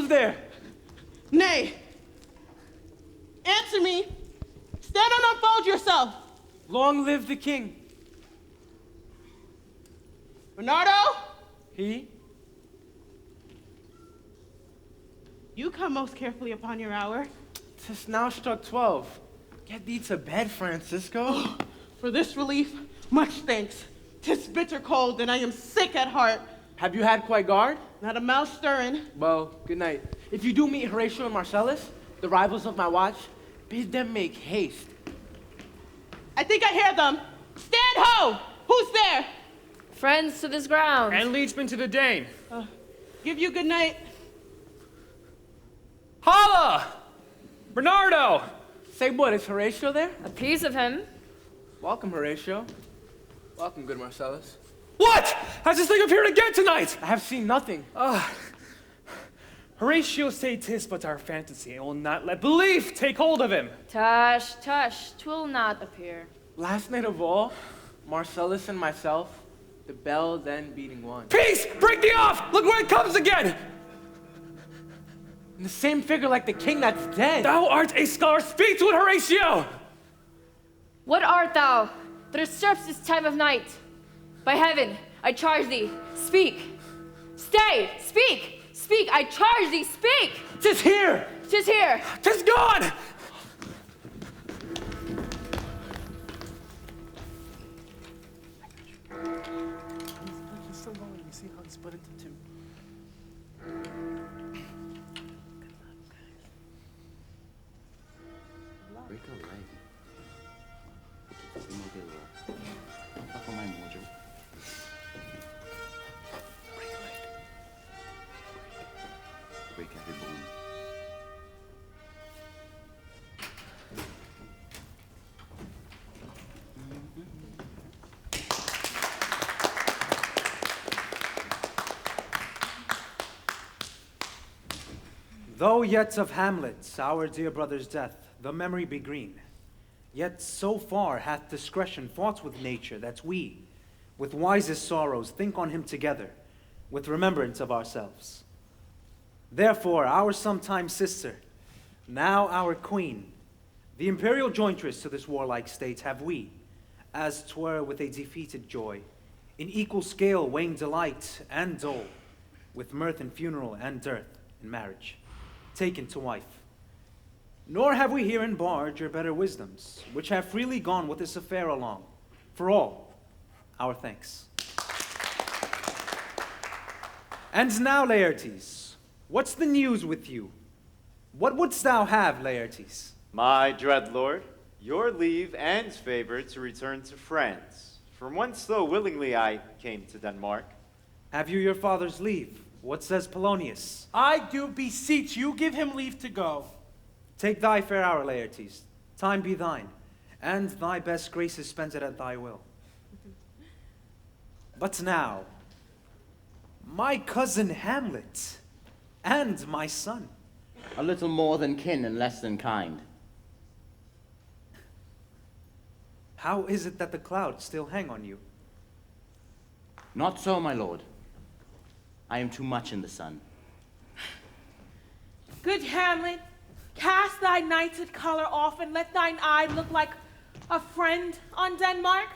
Who's there? Nay. Answer me. Stand and unfold yourself. Long live the king. Bernardo? He? You come most carefully upon your hour. 'Tis now struck 12. Get thee to bed, Francisco. For this relief, much thanks. 'Tis bitter cold, and I am sick at heart. Have you had quite guard? Not a mouse stirring. Well, good night. If you do meet Horatio and Marcellus, the rivals of my watch, bid them make haste. I think I hear them. Stand ho! Who's there? Friends to this ground. And liegemen to the Dane. Give you good night. Holla! Bernardo! Say what, is Horatio there? A piece of him. Welcome, Horatio. Welcome, good Marcellus. What? Has this thing appeared again tonight? I have seen nothing. Horatio say 'tis but our fantasy, and will not let belief take hold of him. Tush, tush, 'twill not appear. Last night of all, Marcellus and myself, the bell then beating one. Peace! Break thee off! Look where it comes again! In the same figure like the king that's dead. Thou art a scholar, speak to it, Horatio! What art thou that usurps this time of night? By heaven, I charge thee, speak. Stay, speak! Speak, I charge thee, speak! 'Tis here! 'Tis here! 'Tis gone! He's still going. You see how he split into two. Break a leg. Ako my mojo. Break a leg. Break every bone. Though yet of Hamlet, our dear brother's death, the memory be green, yet so far hath discretion fought with nature that we, with wisest sorrows, think on him together, with remembrance of ourselves. Therefore, our sometime sister, now our queen, the imperial jointress to this warlike state, have we, as 'twere with a defeated joy, in equal scale weighing delight and dole, with mirth in funeral and dearth in marriage, taken to wife. Nor have we herein barred your better wisdoms, which have freely gone with this affair along. For all, our thanks. And now, Laertes, what's the news with you? What wouldst thou have, Laertes? My dread lord, your leave and favor to return to France, from whence so willingly I came to Denmark. Have you your father's leave? What says Polonius? I do beseech you, give him leave to go. Take thy fair hour, Laertes. Time be thine, and thy best graces spent it at thy will. But now, my cousin Hamlet, and my son. A little more than kin and less than kind. How is it that the clouds still hang on you? Not so, my lord. I am too much in the sun. Good Hamlet, cast thy knighted color off, and let thine eye look like a friend on Denmark.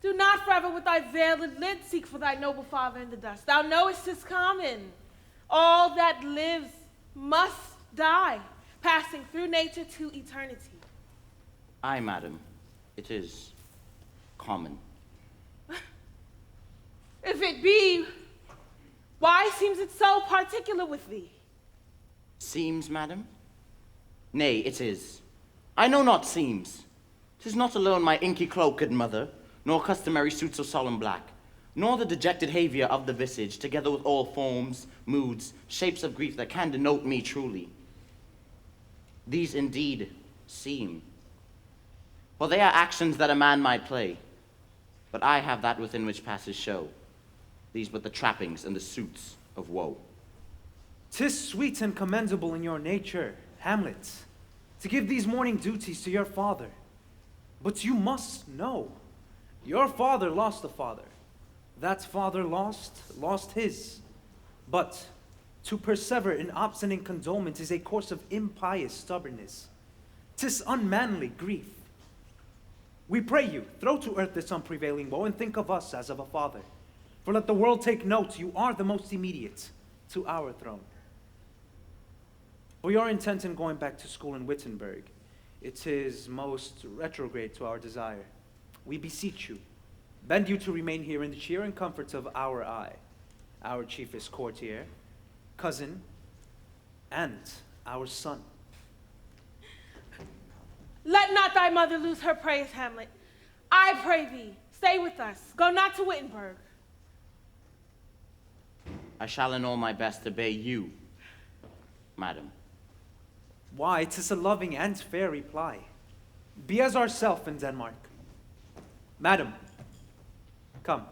Do not forever with thy veiled lid seek for thy noble father in the dust. Thou knowest 'tis common. All that lives must die, passing through nature to eternity. Aye, madam, it is common. If it be, why seems it so particular with thee? Seems, madam? Nay, it is. I know not seems. 'Tis not alone my inky cloak, good mother, nor customary suits of solemn black, nor the dejected haviour of the visage, together with all forms, moods, shapes of grief that can denote me truly. These indeed seem. For they are actions that a man might play, but I have that within which passes show. These but the trappings and the suits of woe. 'Tis sweet and commendable in your nature, Hamlet, to give these morning duties to your father. But you must know, your father lost a father. That father lost his. But To persever in obstinate condolement is a course of impious stubbornness. 'Tis unmanly grief. We pray you, throw to earth this unprevailing woe, and think of us as of a father. For let the world take note, you are the most immediate to our throne. For your intent in going back to school in Wittenberg, it is most retrograde to our desire. We beseech you, bend you to remain here in the cheer and comforts of our eye, our chiefest courtier, cousin, and our son. Let not thy mother lose her praise, Hamlet. I pray thee, stay with us. Go not to Wittenberg. I shall in all my best obey you, madam. Why, 'tis a loving and fair reply. Be as ourself in Denmark. Madam, come.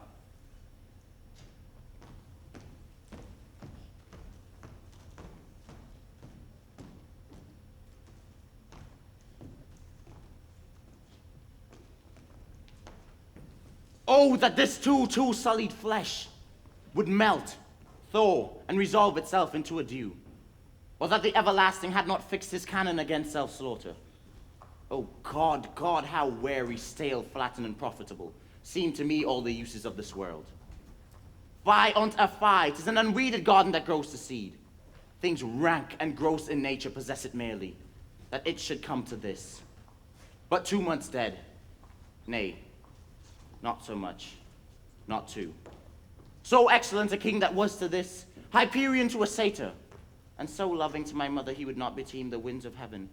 Oh, that this too sullied flesh would melt, thaw, and resolve itself into a dew. Or that the everlasting had not fixed his cannon against self-slaughter. Oh God, God, how weary, stale, flat, and unprofitable seem to me all the uses of this world. Fie on't a fie, 'tis an unweeded garden that grows the seed. Things rank and gross in nature possess it merely, that it should come to this. But 2 months dead, nay, not so much, not 2. So excellent a king that was to this, Hyperion to a satyr, and so loving to my mother he would not beteem the winds of heaven,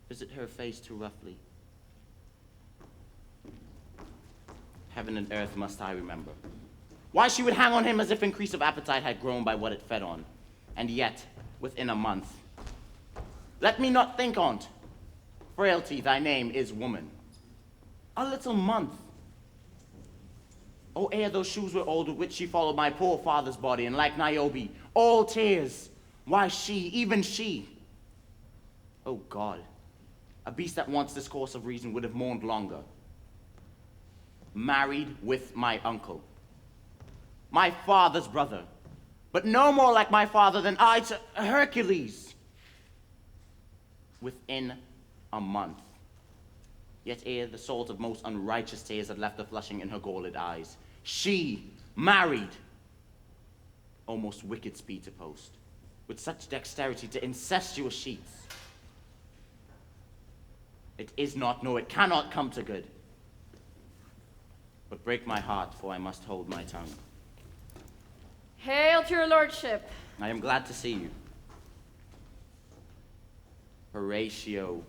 visit her face too roughly. Heaven and earth must I remember. Why she would hang on him as if increase of appetite had grown by what it fed on, and yet within a month. Let me not think on't. Frailty, thy name is woman. A little month. Oh, ere those shoes were old with which she followed my poor father's body, and like Niobe, all tears. Why she, even she. Oh God, a beast that wants this course of reason would have mourned longer. Married with my uncle. My father's brother, but no more like my father than I to Hercules. Within a month. Yet ere the salt of most unrighteous tears had left the flushing in her galled eyes, she married. Almost wicked speed to post, with such dexterity to incestuous sheets. It is not, no, it cannot come to good. But break my heart, for I must hold my tongue. Hail to your lordship. I am glad to see you. Horatio.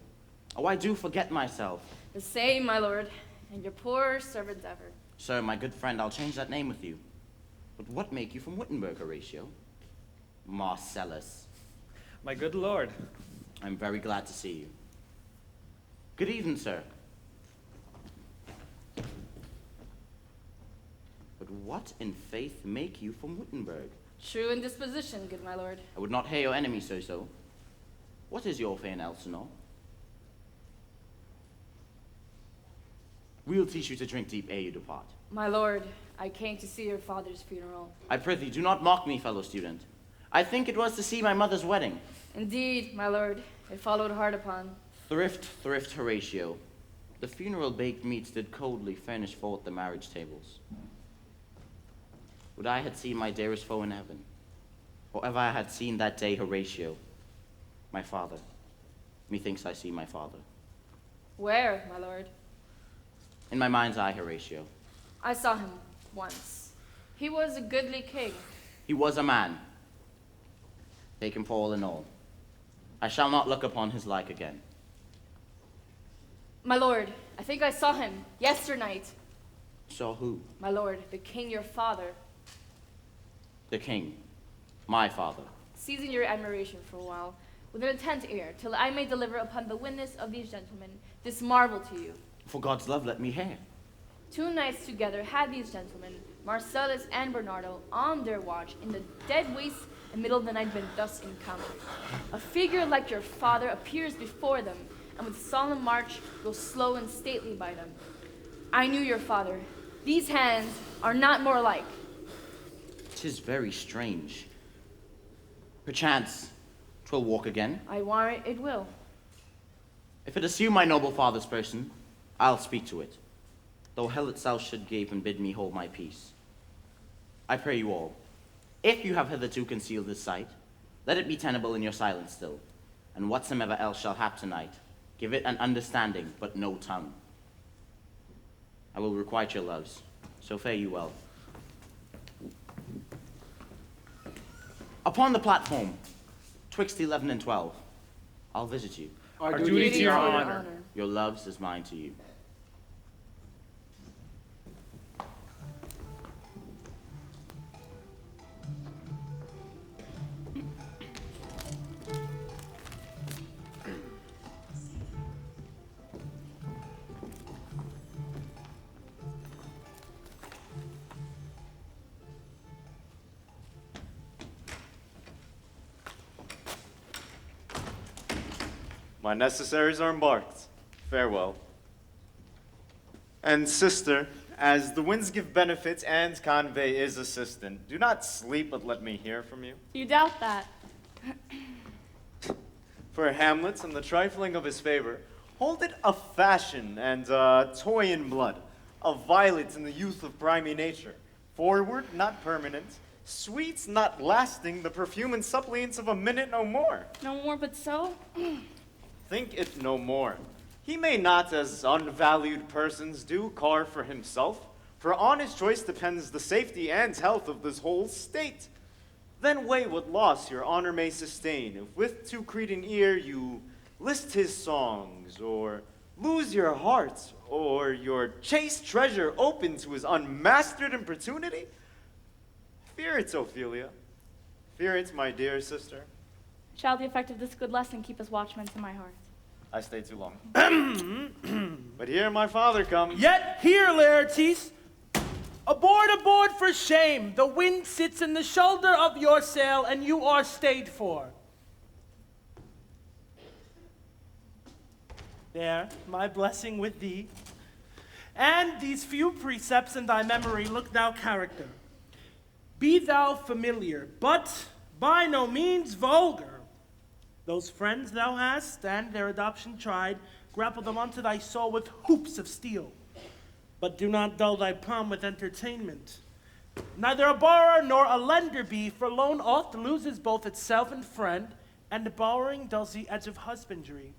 Oh, I do forget myself. The same, my lord, and your poor servant ever. Sir, my good friend, I'll change that name with you. But what make you from Wittenberg, Horatio? Marcellus. My good lord. I'm very glad to see you. Good evening, sir. But what in faith make you from Wittenberg? True in disposition, good my lord. I would not hear your enemy say so. What is your fame, Elsinore? We'll teach you to drink deep ere you depart. My lord, I came to see your father's funeral. I prithee, do not mock me, fellow student. I think it was to see my mother's wedding. Indeed, my lord, it followed hard upon. Thrift, Horatio. The funeral baked meats did coldly furnish forth the marriage tables. Would I had seen my dearest foe in heaven, or ever I had seen that day Horatio, my father. Methinks I see my father. Where, my lord? In my mind's eye, Horatio. I saw him once. He was a goodly king. He was a man. Take him for all in all. I shall not look upon his like again. My lord, I think I saw him yesternight. Saw who? My lord, the king your father. The king, my father. Seizing your admiration for a while, with an intent ear, till I may deliver upon the witness of these gentlemen this marvel to you. For God's love, let me hear. 2 nights together had these gentlemen, Marcellus and Bernardo, on their watch in the dead waste and middle of the night been thus encountered. A figure like your father appears before them, and with solemn march goes slow and stately by them. I knew your father. These hands are not more alike. 'Tis very strange. Perchance 'twill walk again. I warrant it will. If it assume my noble father's person, I'll speak to it, though hell itself should gape and bid me hold my peace. I pray you all, if you have hitherto concealed this sight, let it be tenable in your silence still, and whatsoever else shall hap tonight, give it an understanding, but no tongue. I will requite your loves, so fare you well. Upon the platform, twixt 11 and 12, I'll visit you. Our duty to your honor. Your loves is mine to you. My necessaries are embarked. Farewell. And sister, as the winds give benefits and convey is assistant, do not sleep, but let me hear from you. You doubt that. For Hamlet and the trifling of his favor, hold it a fashion and a toy in blood, a violet in the youth of primy nature, forward, not permanent, sweet, not lasting, the perfume and suppliance of a minute no more. No more but so? Think it no more. He may not, as unvalued persons do, carve for himself, for on his choice depends the safety and health of this whole state. Then weigh what loss your honor may sustain, if with too cretin ear you list his songs, or lose your heart, or your chaste treasure open to his unmastered importunity. Fear it, Ophelia. Fear it, my dear sister. Shall the effect of this good lesson keep us watchmen to my heart? I stayed too long. But here my father comes. Yet here, Laertes, aboard, aboard for shame. The wind sits in the shoulder of your sail, and you are stayed for. There, my blessing with thee. And these few precepts in thy memory look thou character. Be thou familiar, but by no means vulgar. Those friends thou hast, and their adoption tried, grapple them unto thy soul with hoops of steel. But do not dull thy palm with entertainment. Neither a borrower nor a lender be, for loan oft loses both itself and friend, and borrowing dulls the edge of husbandry.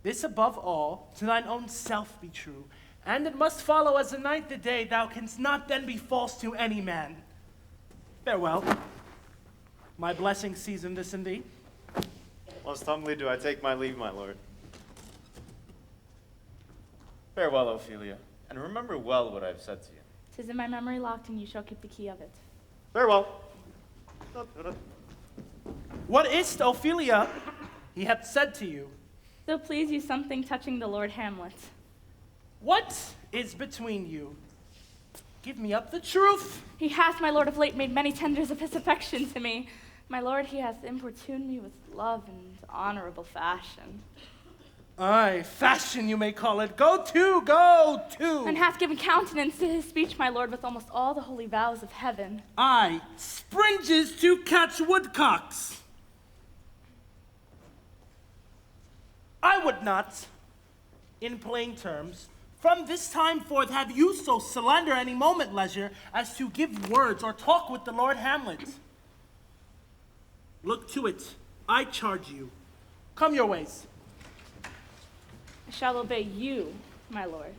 This above all, to thine own self be true, and it must follow as the night the day, thou canst not then be false to any man. Farewell. My blessing season this in thee. Most humbly do I take my leave, my lord. Farewell, Ophelia, and remember well what I have said to you. 'Tis in my memory locked, and you shall keep the key of it. Farewell. What is't, Ophelia, he hath said to you? So please you something touching the Lord Hamlet. What is between you? Give me up the truth. He hath, my lord, of late made many tenders of his affection to me. My lord, he hath importuned me with love and honorable fashion. Aye, fashion you may call it. Go to, go to. And hath given countenance to his speech, my lord, with almost all the holy vows of heaven. Aye, springes to catch woodcocks. I would not, in plain terms, from this time forth have you so slander any moment leisure as to give words or talk with the Lord Hamlet. Look to it, I charge you. Come your ways. I shall obey you, my lord.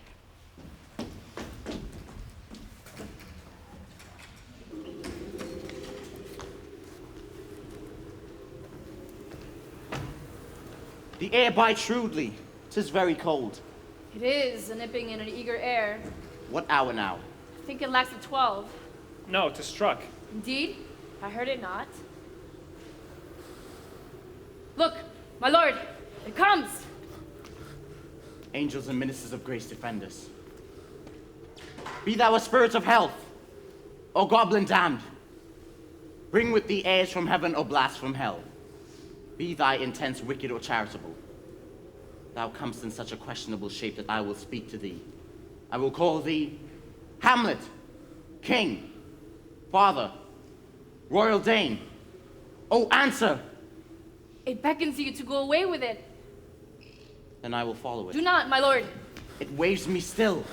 The air bites shrewdly. 'Tis very cold. It is a nipping in an eager air. What hour now? I think it lacks a 12. No, 'tis struck. Indeed, I heard it not. Look, my lord, it comes. Angels and ministers of grace defend us. Be thou a spirit of health, or goblin damned. Bring with thee airs from heaven or blast from hell. Be thy intense wicked or charitable. Thou comest in such a questionable shape that I will speak to thee. I will call thee Hamlet, King, Father, Royal Dane, Oh, answer! It beckons you to go away with it. Then I will follow it. Do not, my lord. It waves me still.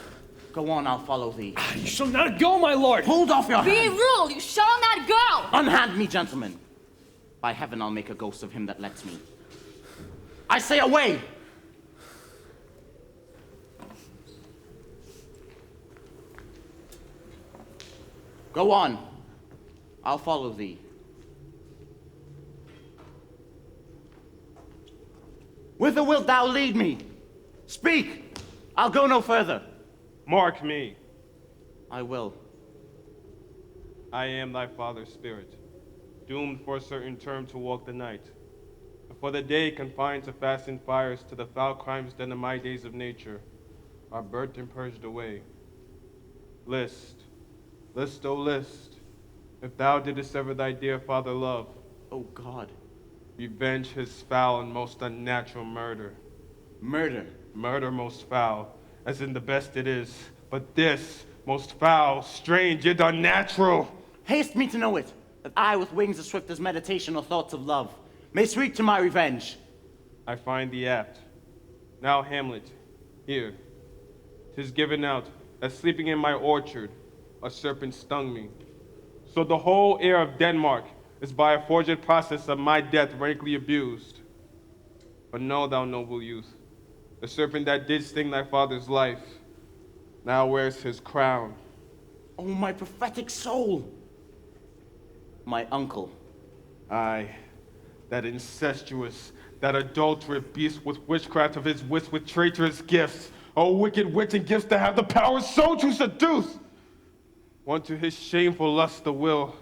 Go on, I'll follow thee. You shall not go, my lord! Hold off your Be a hand! rule, you shall not go! Unhand me, gentlemen. By heaven, I'll make a ghost of him that lets me. I say away! Go on. I'll follow thee. Whither wilt thou lead me? Speak! I'll go no further. Mark me. I will. I am thy father's spirit, doomed for a certain term to walk the night, and for the day confined to fastened fires to the foul crimes done in my days of nature, are burnt and purged away. List, list, O list, if thou didst sever thy dear father love, Oh God. revenge his foul and most unnatural murder. Murder. Murder most foul, as in the best it is, but this most foul, strange, yet unnatural. Haste me to know it, that I, with wings as swift as meditation or thoughts of love, may sweep to my revenge. I find thee apt. Now, Hamlet, here. 'Tis given out that sleeping in my orchard, a serpent stung me. So the whole air of Denmark is by a forged process of my death rankly abused. But know thou, noble youth, the serpent that did sting thy father's life now wears his crown. Oh, my prophetic soul! My uncle. Aye, that incestuous, that adulterate beast with witchcraft of his wits with traitorous gifts. Oh, wicked wits and gifts to have the power so to seduce! One to his shameful lust the will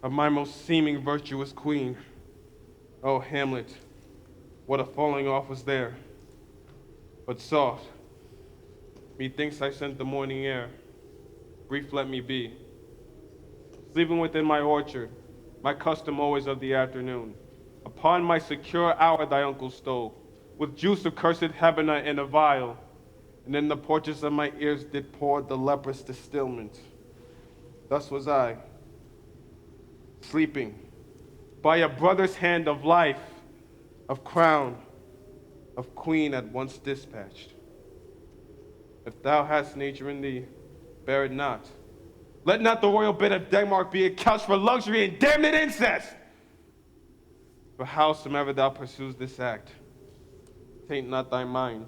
of my most seeming virtuous queen. Oh, Hamlet, what a falling off was there. But soft, methinks I scent the morning air. Brief let me be. Sleeping within my orchard, my custom always of the afternoon. Upon my secure hour thy uncle stole, with juice of cursed Hebena in a vial, and in the porches of my ears did pour the leprous distilment. Thus was I, sleeping, by a brother's hand of life, of crown, of queen at once dispatched. If thou hast nature in thee, bear it not. Let not the royal bed of Denmark be a couch for luxury and damned incest. For howsoever thou pursues this act, taint not thy mind,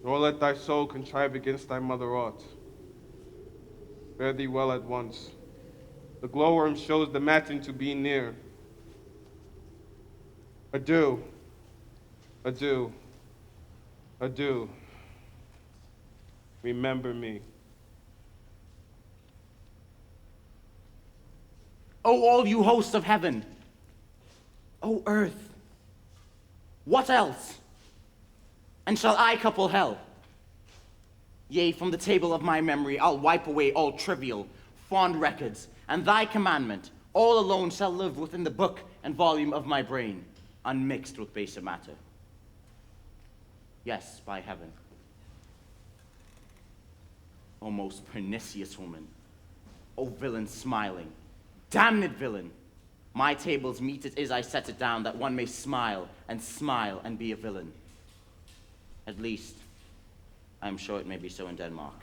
nor let thy soul contrive against thy mother aught. Fare thee well at once. The glowworm shows the matin to be near. Adieu, adieu, adieu. Remember me. O all you hosts of heaven! O earth! What else? And shall I couple hell? Yea, from the table of my memory I'll wipe away all trivial, fond records, and thy commandment, all alone shall live within the book and volume of my brain, unmixed with baser matter. Yes, by heaven. O most pernicious woman, O villain smiling, damned villain, my table's meat it is I set it down that one may smile and be a villain. At least, I am sure it may be so in Denmark.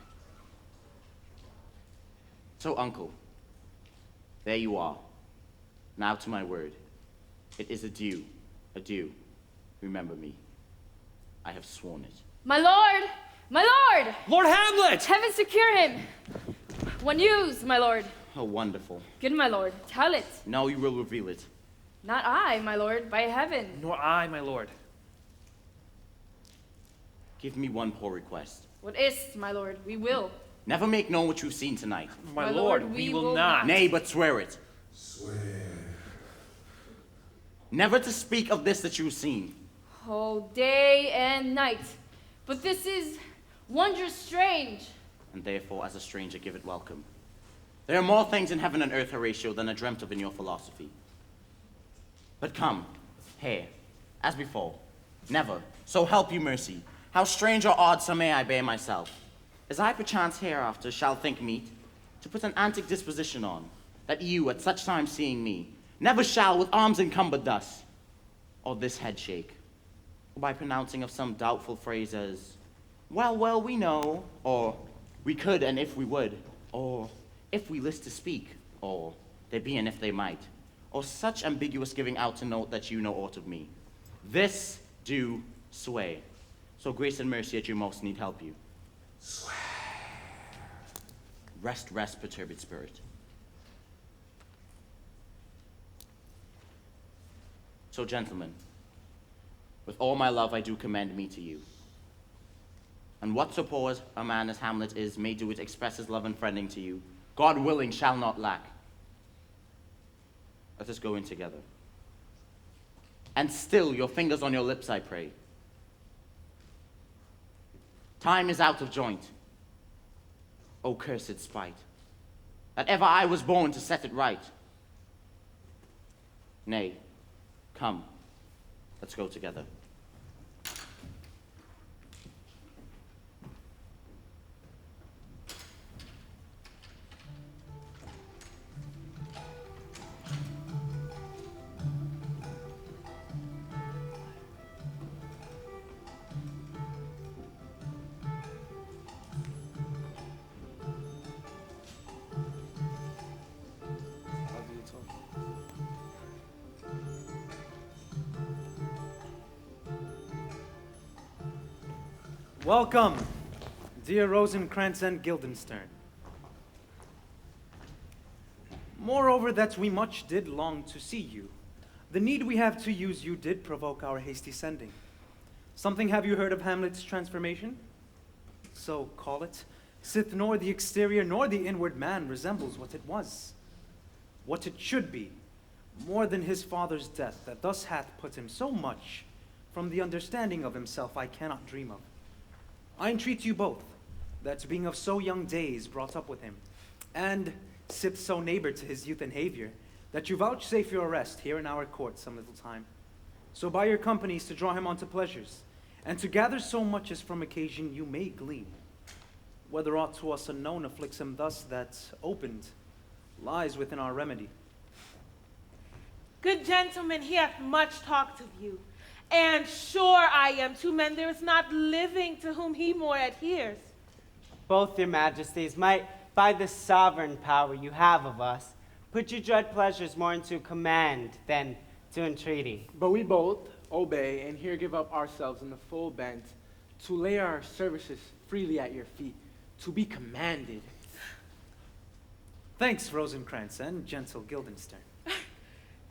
So, uncle, there you are. Now to my word. It is adieu, adieu. Remember me. I have sworn it. My lord! My lord! Lord Hamlet! Heaven secure him! One news, my lord. Oh, wonderful. Good, my lord. Tell it. Now you will reveal it. Not I, my lord, by heaven. Nor I, my lord. Give me one poor request. What is't, my lord? We will. Never make known what you've seen tonight. My lord, we will not. Nay, but swear it. Swear. Never to speak of this that you've seen. Oh, day and night. But this is wondrous strange. And therefore, as a stranger, give it welcome. There are more things in heaven and earth, Horatio, than are dreamt of in your philosophy. But come, here, as before, never, so help you mercy, how strange or odd so may I bear myself, as I perchance hereafter shall think meet, to put an antic disposition on, that you, at such time seeing me, never shall with arms encumbered thus, or this head shake, or by pronouncing of some doubtful phrase as, well, well, we know, or we could and if we would, or if we list to speak, or there be and if they might, or such ambiguous giving out to note that you know aught of me. This do sway, so grace and mercy at your most need help you. Rest, rest, perturbed spirit. So, gentlemen, with all my love I do commend me to you. And what so poor a man as Hamlet is may do it express his love and friending to you, God willing shall not lack. Let us go in together. And still your fingers on your lips, I pray. Time is out of joint. O cursed spite, that ever I was born to set it right. Nay, come, let's go together. Welcome, dear Rosencrantz and Guildenstern. Moreover, that we much did long to see you. The need we have to use you did provoke our hasty sending. Something have you heard of Hamlet's transformation? So call it, sith nor the exterior nor the inward man resembles what it was, what it should be, more than his father's death, that thus hath put him so much from the understanding of himself I cannot dream of. I entreat you both, that being of so young days brought up with him, and sith so neighbor to his youth and havior, that you vouchsafe your rest here in our court some little time, so by your companies to draw him unto pleasures, and to gather so much as from occasion you may glean, whether aught to us unknown afflicts him thus that opened lies within our remedy. Good gentlemen, he hath much talked of you. And sure I am, two men there is not living to whom he more adheres. Both your majesties might, by the sovereign power you have of us, put your dread pleasures more into command than to entreaty. But we both obey and here give up ourselves in the full bent to lay our services freely at your feet, to be commanded. Thanks, Rosencrantz and gentle Guildenstern.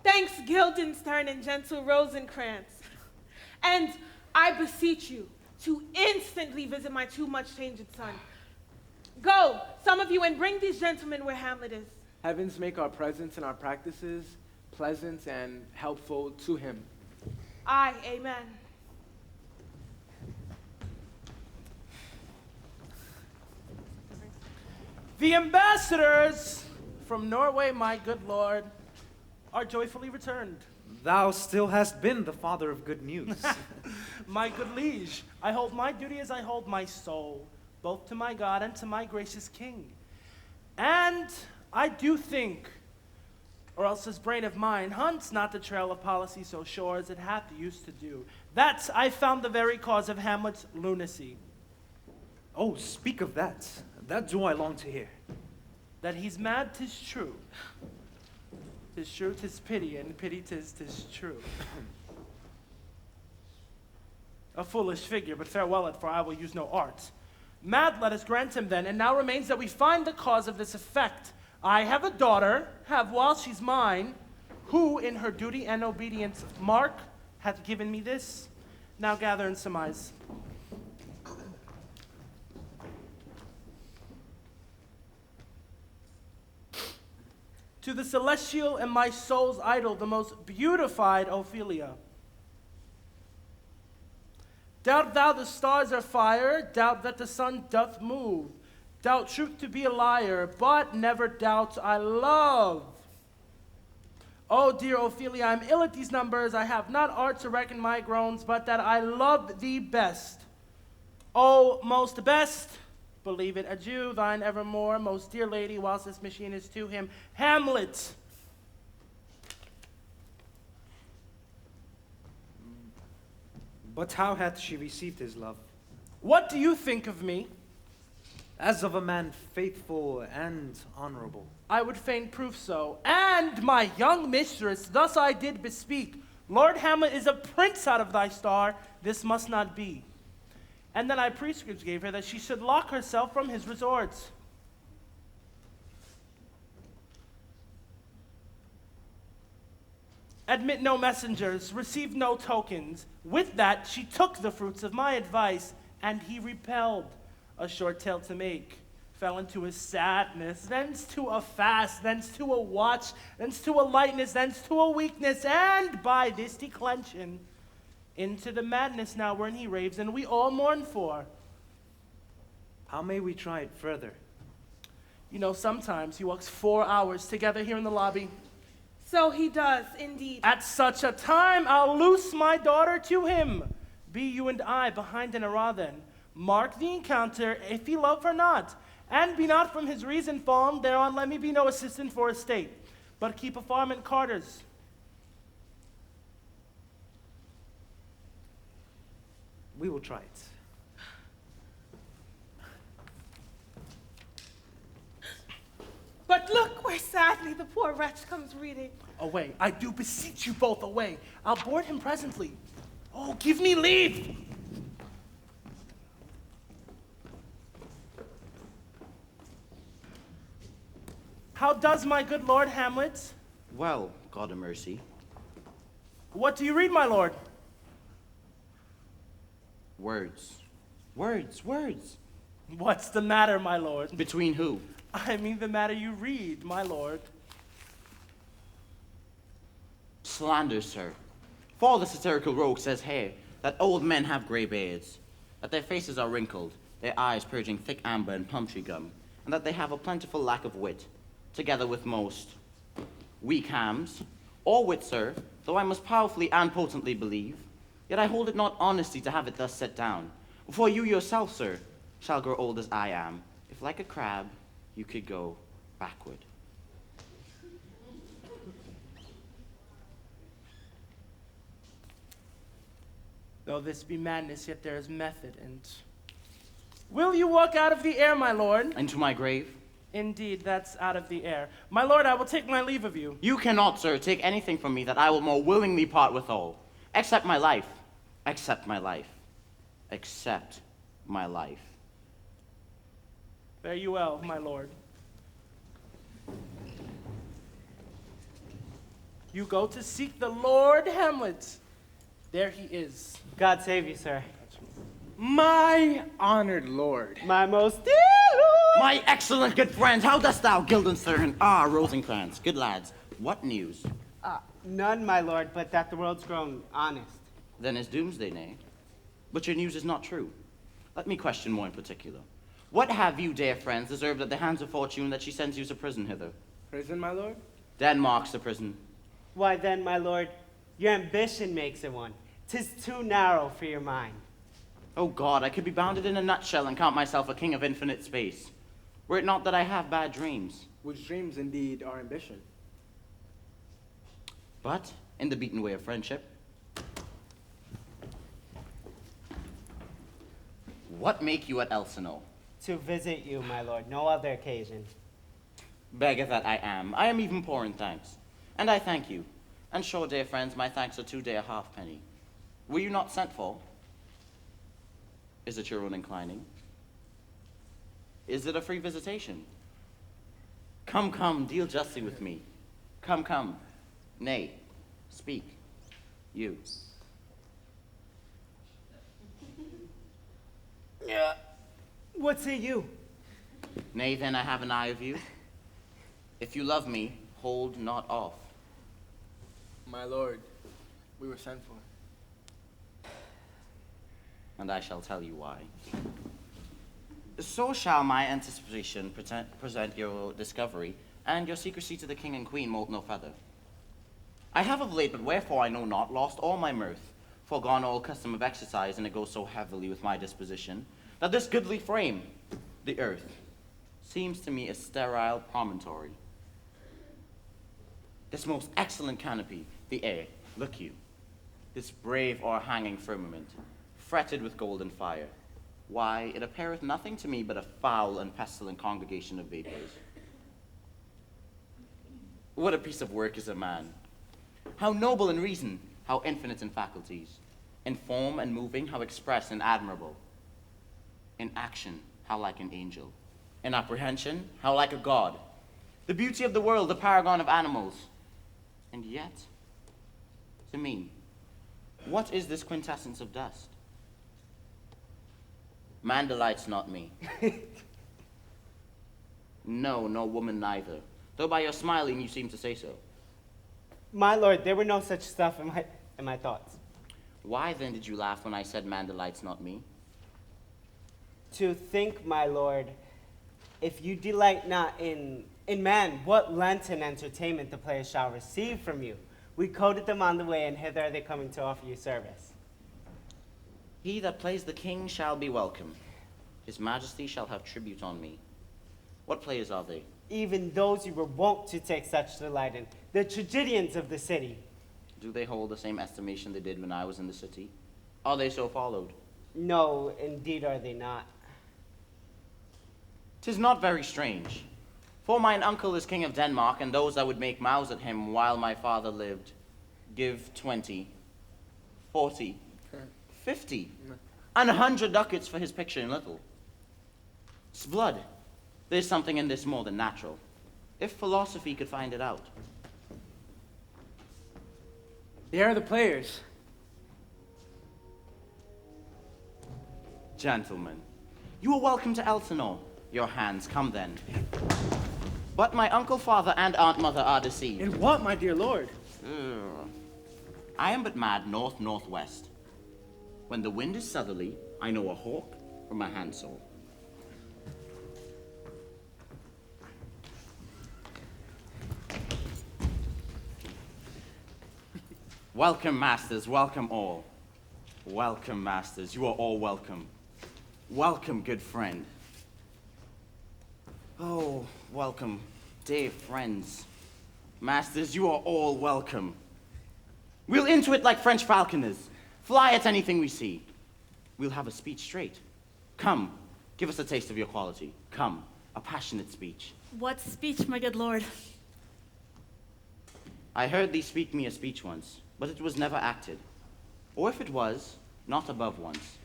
Thanks, Guildenstern and gentle Rosencrantz. And I beseech you to instantly visit my too much changed son. Go, some of you, and bring these gentlemen where Hamlet is. Heavens make our presence and our practices pleasant and helpful to him. Aye, amen. The ambassadors from Norway, my good lord, are joyfully returned. Thou still hast been the father of good news. My good liege, I hold my duty as I hold my soul, both to my God and to my gracious king. And I do think, or else this brain of mine hunts not the trail of policy so sure as it hath used to do, that I found the very cause of Hamlet's lunacy. Oh, speak of that. That do I long to hear. That he's mad, 'tis true. 'Tis true, 'tis pity, and pity 'tis true. A foolish figure, but farewell it, for I will use no art. Mad, let us grant him then, and now remains that we find the cause of this effect. I have a daughter, have while she's mine, who in her duty and obedience, mark, hath given me this. Now gather and surmise. To the celestial and my soul's idol, the most beautified Ophelia. Doubt thou the stars are fire, doubt that the sun doth move, doubt truth to be a liar, but never doubt I love. Oh, dear Ophelia, I'm ill at these numbers, I have not art to reckon my groans, but that I love thee best. Oh, most best, believe it, adieu, thine evermore, most dear lady, whilst this machine is to him, Hamlet. But how hath she received his love? What do you think of me? As of a man faithful and honorable. I would fain prove so. And my young mistress, thus I did bespeak. Lord Hamlet is a prince out of thy star. This must not be. And then I prescripts gave her that she should lock herself from his resorts. Admit no messengers, receive no tokens. With that, she took the fruits of my advice, and he repelled. A short tale to make, fell into a sadness, thence to a fast, thence to a watch, thence to a lightness, thence to a weakness, and by this declension, into the madness now wherein he raves, and we all mourn for. How may we try it further? You know, sometimes he walks 4 hours together here in the lobby. So he does, indeed. At such a time, I'll loose my daughter to him. Be you and I behind an arra then. Mark the encounter, if he love her not. And be not from his reason fallen, thereon let me be no assistant for estate. But keep a farm and carters. We will try it. But look where sadly the poor wretch comes reading. Away, I do beseech you both, away. I'll board him presently. Oh, give me leave. How does my good Lord Hamlet? Well, God of mercy. What do you read, my lord? Words. Words, words. What's the matter, my lord? Between who? I mean the matter you read, my lord. Slander, sir. For the satirical rogue says here that old men have gray beards, that their faces are wrinkled, their eyes purging thick amber and plum-tree gum, and that they have a plentiful lack of wit, together with most weak hams, or wit, sir, though I must powerfully and potently believe, yet I hold it not honesty to have it thus set down. For you yourself, sir, shall grow old as I am, if like a crab you could go backward. Though this be madness, yet there is method, and... Will you walk out of the air, my lord? Into my grave? Indeed, that's out of the air. My lord, I will take my leave of you. You cannot, sir, take anything from me that I will more willingly part withal. Except my life. Accept my life. Accept my life. Fare you well, my lord. You go to seek the Lord Hamlet. There he is. God save you, sir. My honored lord. My most dear lord. My excellent good friends, how dost thou, Guildenstern? Rosencrantz, good lads. What news? None, my lord, but that the world's grown honest. Then is doomsday, nay? But your news is not true. Let me question more in particular. What have you, dear friends, deserved at the hands of fortune that she sends you to prison hither? Prison, my lord? Denmark's the prison. Why then, my lord, your ambition makes it one. 'Tis too narrow for your mind. Oh God, I could be bounded in a nutshell and count myself a king of infinite space, were it not that I have bad dreams. Which dreams indeed are ambition. But, in the beaten way of friendship, what make you at Elsinore? To visit you, my lord, no other occasion. Beggar that I am even poor in thanks. And I thank you. And sure, dear friends, my thanks are 2 day a halfpenny. Were you not sent for? Is it your own inclining? Is it a free visitation? Come, come, deal justly with me. Come, come. Nay, speak. You. What say you? Nay, then I have an eye of you. If you love me, hold not off. My lord, we were sent for. And I shall tell you why. So shall my anticipation present your discovery, and your secrecy to the king and queen moult no feather. I have of late, but wherefore I know not, lost all my mirth, forgone all custom of exercise, and it goes so heavily with my disposition, that this goodly frame, the earth, seems to me a sterile promontory. This most excellent canopy, the air, look you, this brave o'erhanging firmament, fretted with golden fire. Why, it appeareth nothing to me but a foul and pestilent congregation of vapors. What a piece of work is a man! How noble in reason, how infinite in faculties. In form and moving, how express and admirable. In action, how like an angel. In apprehension, how like a god. The beauty of the world, the paragon of animals. And yet, to me, what is this quintessence of dust? Man delights not me. No, nor woman neither. Though by your smiling you seem to say so. My lord, there were no such stuff in my thoughts. Why then did you laugh when I said man delights not me? To think, my lord, if you delight not in man, what Lenten entertainment the players shall receive from you. We coted them on the way, and hither are they coming to offer you service. He that plays the king shall be welcome. His majesty shall have tribute on me. What players are they? Even those you were wont to take such delight in, the tragedians of the city. Do they hold the same estimation they did when I was in the city? Are they so followed? No, indeed are they not. 'Tis not very strange. For mine uncle is king of Denmark, and those that would make mouths at him while my father lived, give 20, 40, 50, and 100 ducats for his picture in little. 'Tis blood. There's something in this more than natural, if philosophy could find it out. There are the players. Gentlemen, you are welcome to Elsinore. Your hands, come then. But my uncle, father, and aunt mother are deceived. In what, my dear lord? I am but mad north-northwest. When the wind is southerly, I know a hawk from a handsaw. Welcome, masters, welcome all. Welcome, masters, you are all welcome. Welcome, good friend. Oh, welcome, dear friends. Masters, you are all welcome. We'll into it like French falconers. Fly at anything we see. We'll have a speech straight. Come, give us a taste of your quality. Come, a passionate speech. What speech, my good lord? I heard thee speak me a speech once, but it was never acted. Or if it was, not above once.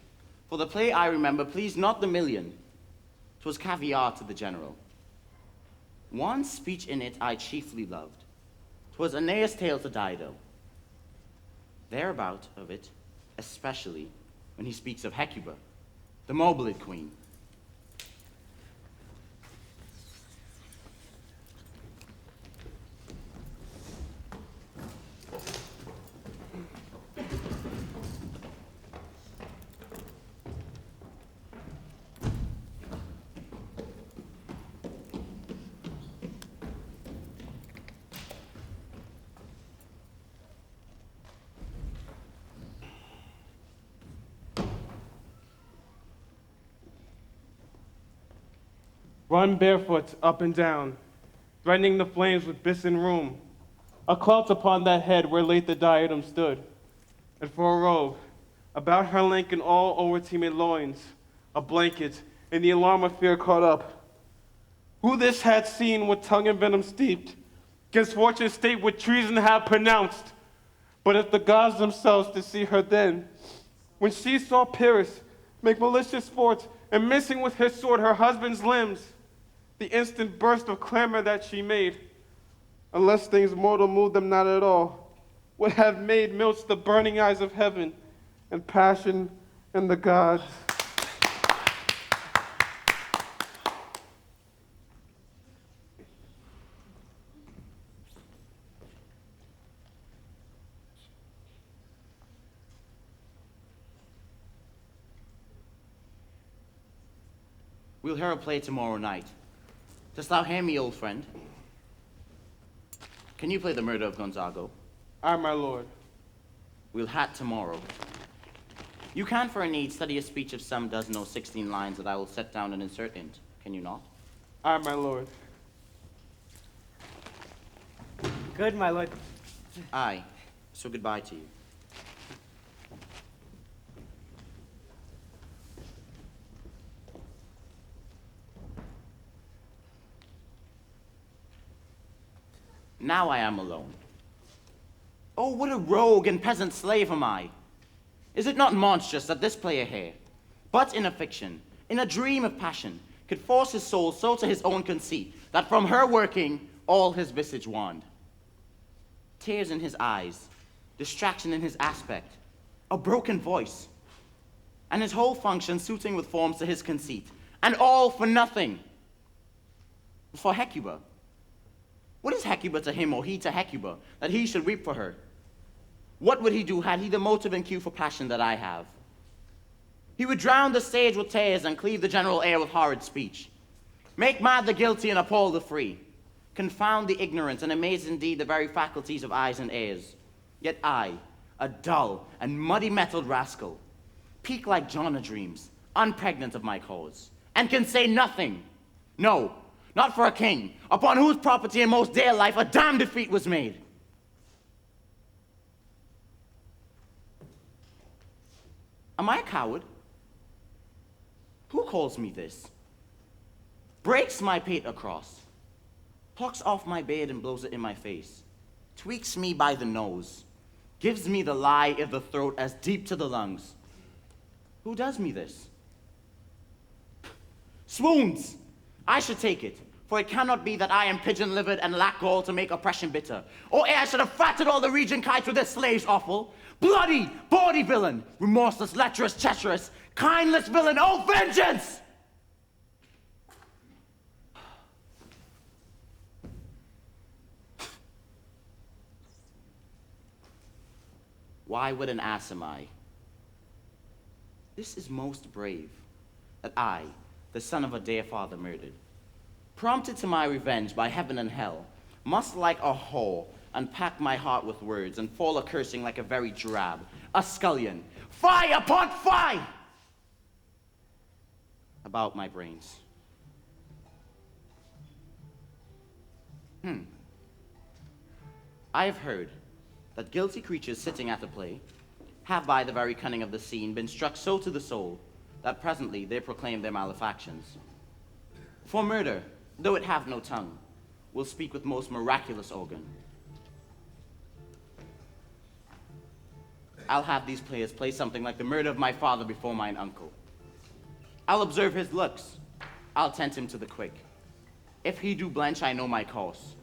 For the play I remember pleased not the million. 'Twas caviar to the general. One speech in it I chiefly loved. 'Twas Aeneas' tale to Dido. Thereabout of it, especially when he speaks of Hecuba, the mobile queen. Run barefoot up and down, threatening the flames with bits and rheum. A clout upon that head where late the diadem stood. And for a robe, about her lank and all over-teeming loins, a blanket, and the alarm of fear caught up. Who this had seen with tongue and venom steeped, 'gainst fortune's state would treason have pronounced. But if the gods themselves did see her then, when she saw Pyrrhus make malicious sport, and missing with his sword her husband's limbs, the instant burst of clamor that she made, unless things mortal moved them not at all, would have made melts the burning eyes of heaven and passion in the gods. We'll hear a play tomorrow night. Dost thou hear me, old friend? Can you play the murder of Gonzago? Aye, my lord. We'll hat tomorrow. You can, for a need, study a speech of some dozen or 16 lines that I will set down and insert in, can you not? Aye, my lord. Good, my lord. Aye, so goodbye to you. Now I am alone. Oh, what a rogue and peasant slave am I! Is it not monstrous that this player here, but in a fiction, in a dream of passion, could force his soul so to his own conceit, that from her working all his visage wand? Tears in his eyes, distraction in his aspect, a broken voice, and his whole function suiting with forms to his conceit, and all for nothing. For Hecuba. What is Hecuba to him, or he to Hecuba, that he should weep for her? What would he do had he the motive and cue for passion that I have? He would drown the stage with tears and cleave the general air with horrid speech. Make mad the guilty and appall the free. Confound the ignorant and amaze indeed the very faculties of eyes and ears. Yet I, a dull and muddy-mettled rascal, peak like John a dreams, unpregnant of my cause, and can say nothing. No, not for a king, upon whose property and most dear life a damned defeat was made. Am I a coward? Who calls me this? Breaks my pate across, plucks off my beard and blows it in my face, tweaks me by the nose, gives me the lie of the throat as deep to the lungs. Who does me this? Swoons! I should take it, for it cannot be that I am pigeon-livered and lack gall to make oppression bitter, or ere I should have fatted all the region kites with their slaves offal. Bloody, bawdy villain, remorseless, lecherous, treacherous, kindless villain, oh vengeance! Why, what an ass am I? This is most brave, that I, the son of a dear father murdered, prompted to my revenge by heaven and hell, must like a whore unpack my heart with words and fall a-cursing like a very drab, a scullion, fie upon fie, about my brains. I have heard that guilty creatures sitting at the play have by the very cunning of the scene been struck so to the soul that presently they proclaim their malefactions. For murder, though it have no tongue, will speak with most miraculous organ. I'll have these players play something like the murder of my father before mine uncle. I'll observe his looks. I'll tempt him to the quick. If he do blench, I know my course.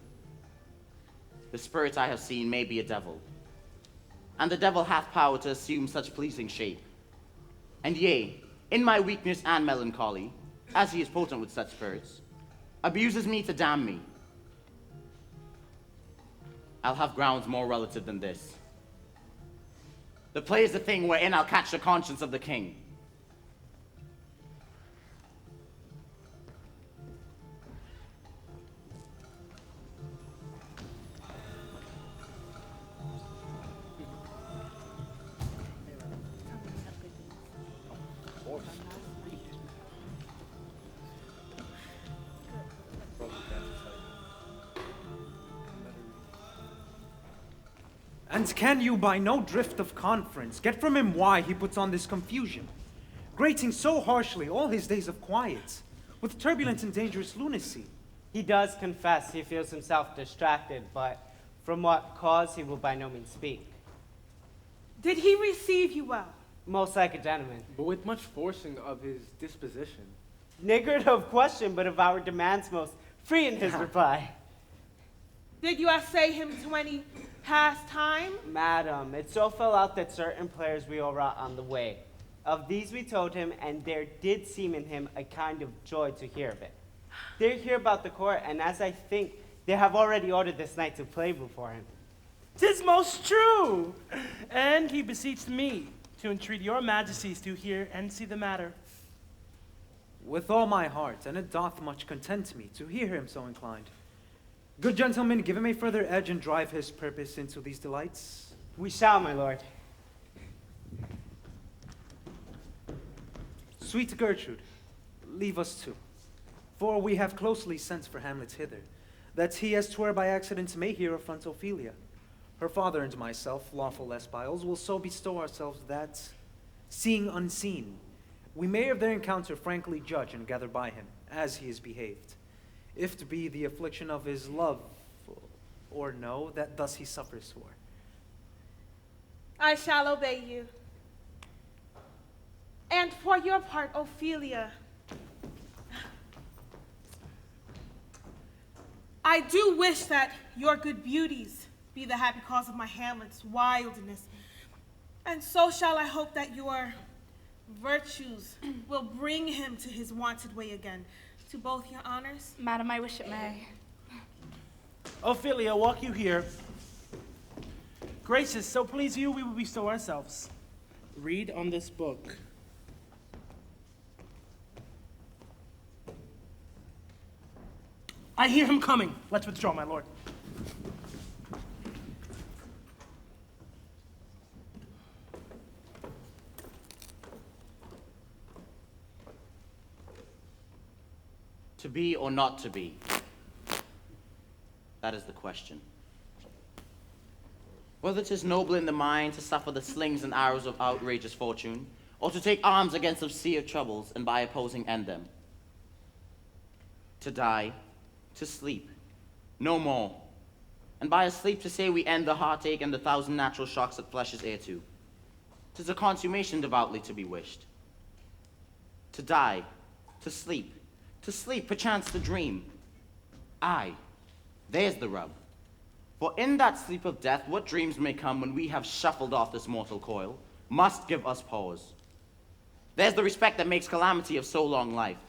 The spirit I have seen may be a devil, and the devil hath power to assume such pleasing shape. And yea, in my weakness and melancholy, as he is potent with such spirits, abuses me to damn me. I'll have grounds more relative than this. The play is the thing wherein I'll catch the conscience of the king. And can you, by no drift of conference, get from him why he puts on this confusion, grating so harshly all his days of quiet, with turbulent and dangerous lunacy? He does confess he feels himself distracted, but from what cause he will by no means speak. Did he receive you well? Most like a gentleman. But with much forcing of his disposition. Niggard of question, but of our demands most free in his reply. Did you essay him to any pastime? Madam, it so fell out that certain players we all wrought on the way. Of these we told him, and there did seem in him a kind of joy to hear of it. They're here about the court, and as I think, they have already ordered this knight to play before him. 'Tis most true. And he beseeched me to entreat your majesties to hear and see the matter. With all my heart, and it doth much content me to hear him so inclined. Good gentlemen, give him a further edge and drive his purpose into these delights. We shall, my lord. Sweet Gertrude, leave us too, for we have closely sent for Hamlet hither, that he, as 'twere by accident, may hear affront Ophelia. Her father and myself, lawful espiles, will so bestow ourselves that, seeing unseen, we may of their encounter frankly judge and gather by him, as he is behaved. If to be the affliction of his love, or know that thus he suffers for. I shall obey you. And for your part, Ophelia, I do wish that your good beauties be the happy cause of my Hamlet's wildness. And so shall I hope that your virtues will bring him to his wonted way again. To both your honors. Madam, I wish it may. Ophelia, walk you here. Gracious, so please you, we will bestow ourselves. Read on this book. I hear him coming. Let's withdraw, my lord. To be or not to be? That is the question. Whether 'tis noble in the mind to suffer the slings and arrows of outrageous fortune, or to take arms against a sea of troubles and by opposing end them. To die, to sleep, no more. And by a sleep to say we end the heartache and the thousand natural shocks that flesh is heir to. 'Tis a consummation devoutly to be wished. To die, to sleep, perchance to dream. Aye, there's the rub. For in that sleep of death, what dreams may come when we have shuffled off this mortal coil, must give us pause. There's the respect that makes calamity of so long life.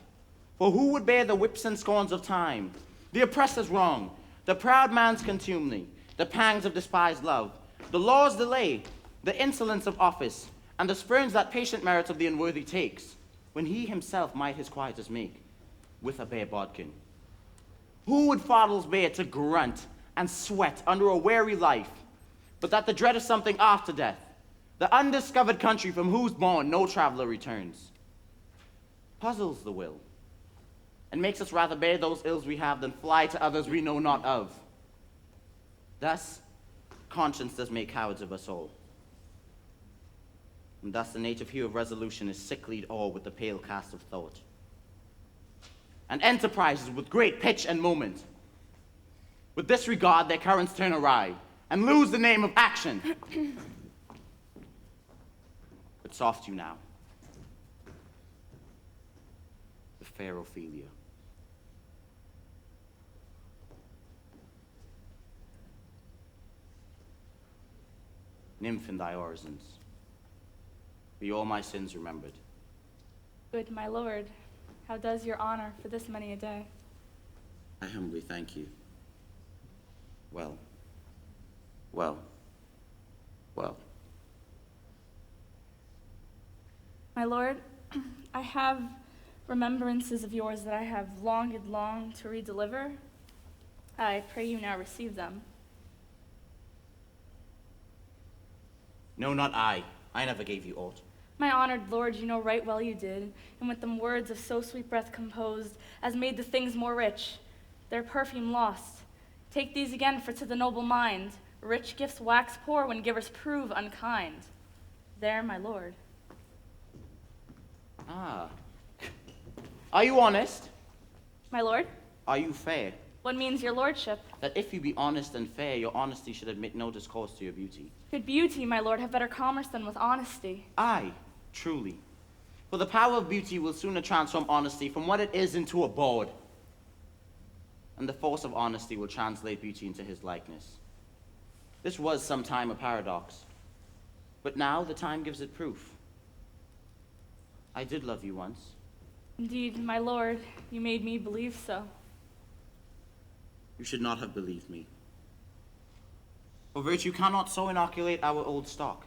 For who would bear the whips and scorns of time, the oppressor's wrong, the proud man's contumely, the pangs of despised love, the law's delay, the insolence of office, and the spurns that patient merit of the unworthy takes, when he himself might his quietus make, with a bare bodkin? Who would fardels bear to grunt and sweat under a weary life, but that the dread of something after death, the undiscovered country from whose bourne no traveler returns, puzzles the will, and makes us rather bear those ills we have than fly to others we know not of. Thus, conscience does make cowards of us all. And thus the native hue of resolution is sicklied o'er with the pale cast of thought. And enterprises with great pitch and moment, with this regard their currents turn awry, and lose the name of action. But soft you now, the fair Ophelia. Nymph in thy orisons, be all my sins remembered. Good my lord, how does your honor for this many a day? I humbly thank you. Well, well, well. My lord, I have remembrances of yours that I have longed long to redeliver. I pray you now receive them. No, not I. I never gave you aught. My honored lord, you know right well you did, and with them words of so sweet breath composed, as made the things more rich, their perfume lost. Take these again, for to the noble mind, rich gifts wax poor when givers prove unkind. There, my lord. Ah. Are you honest? My lord? Are you fair? What means your lordship? That if you be honest and fair, your honesty should admit no discourse to your beauty. Could beauty, my lord, have better commerce than with honesty? Aye, truly. For the power of beauty will sooner transform honesty from what it is into a bawd. And the force of honesty will translate beauty into his likeness. This was sometime a paradox, but now the time gives it proof. I did love you once. Indeed, my lord, you made me believe so. You should not have believed me. For virtue cannot so inoculate our old stock,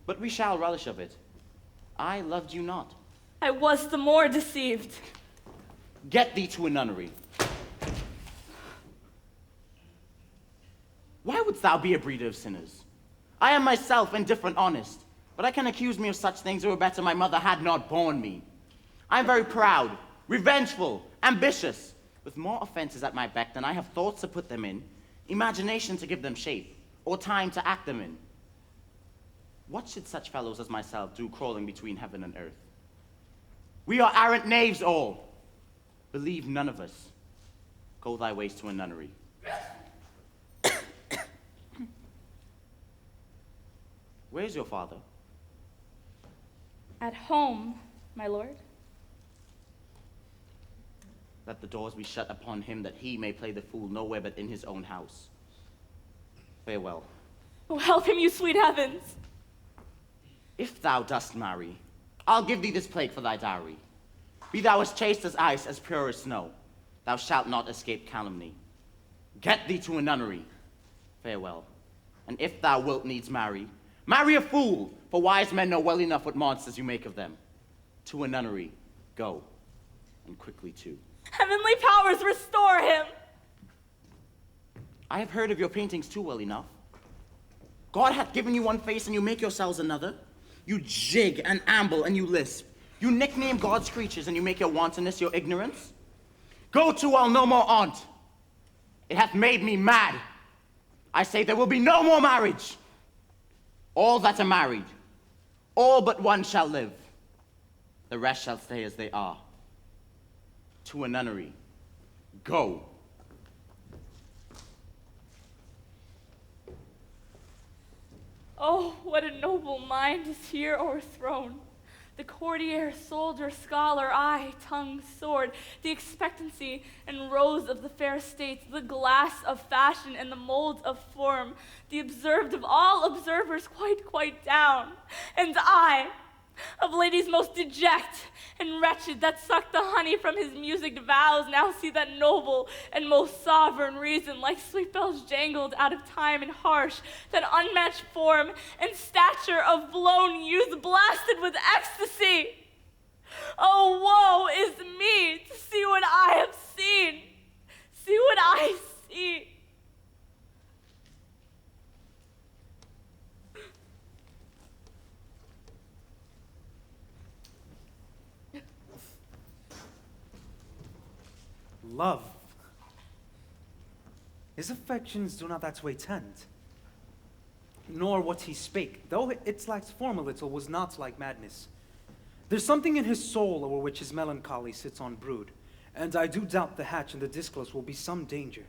but we shall relish of it. I loved you not. I was the more deceived. Get thee to a nunnery. Why wouldst thou be a breeder of sinners? I am myself indifferent honest, but I can accuse me of such things, or better my mother had not borne me. I am very proud, revengeful, ambitious, with more offenses at my beck than I have thoughts to put them in, imagination to give them shape, or time to act them in. What should such fellows as myself do crawling between heaven and earth? We are arrant knaves all. Believe none of us. Go thy ways to a nunnery. Where's your father? At home, my lord. Let the doors be shut upon him, that he may play the fool nowhere but in his own house. Farewell. Oh, help him, you sweet heavens! If thou dost marry, I'll give thee this plague for thy dowry. Be thou as chaste as ice, as pure as snow, thou shalt not escape calumny. Get thee to a nunnery. Farewell. And if thou wilt needs marry, marry a fool, for wise men know well enough what monsters you make of them. To a nunnery, go, and quickly too. Heavenly powers, restore him! I have heard of your paintings too well enough. God hath given you one face, and you make yourselves another. You jig and amble, and you lisp. You nickname God's creatures, and you make your wantonness your ignorance. Go to, I'll no more aunt. It hath made me mad. I say there will be no more marriage. All that are married, all but one shall live. The rest shall stay as they are. To a nunnery, go. Oh, what a noble mind is here o'erthrown. The courtier, soldier, scholar, eye, tongue, sword, the expectancy and rose of the fair state, the glass of fashion and the mold of form, the observed of all observers quite down. And I, of ladies most deject and wretched, that sucked the honey from his music vows, now see that noble and most sovereign reason, like sweet bells jangled out of time and harsh, that unmatched form and stature of blown youth blasted with ecstasy. Oh, woe is me to see what I have seen, see what I see. Love. His affections do not that way tend, nor what he spake, though its lacked form a little, was not like madness. There's something in his soul over which his melancholy sits on brood, and I do doubt the hatch and the disclose will be some danger,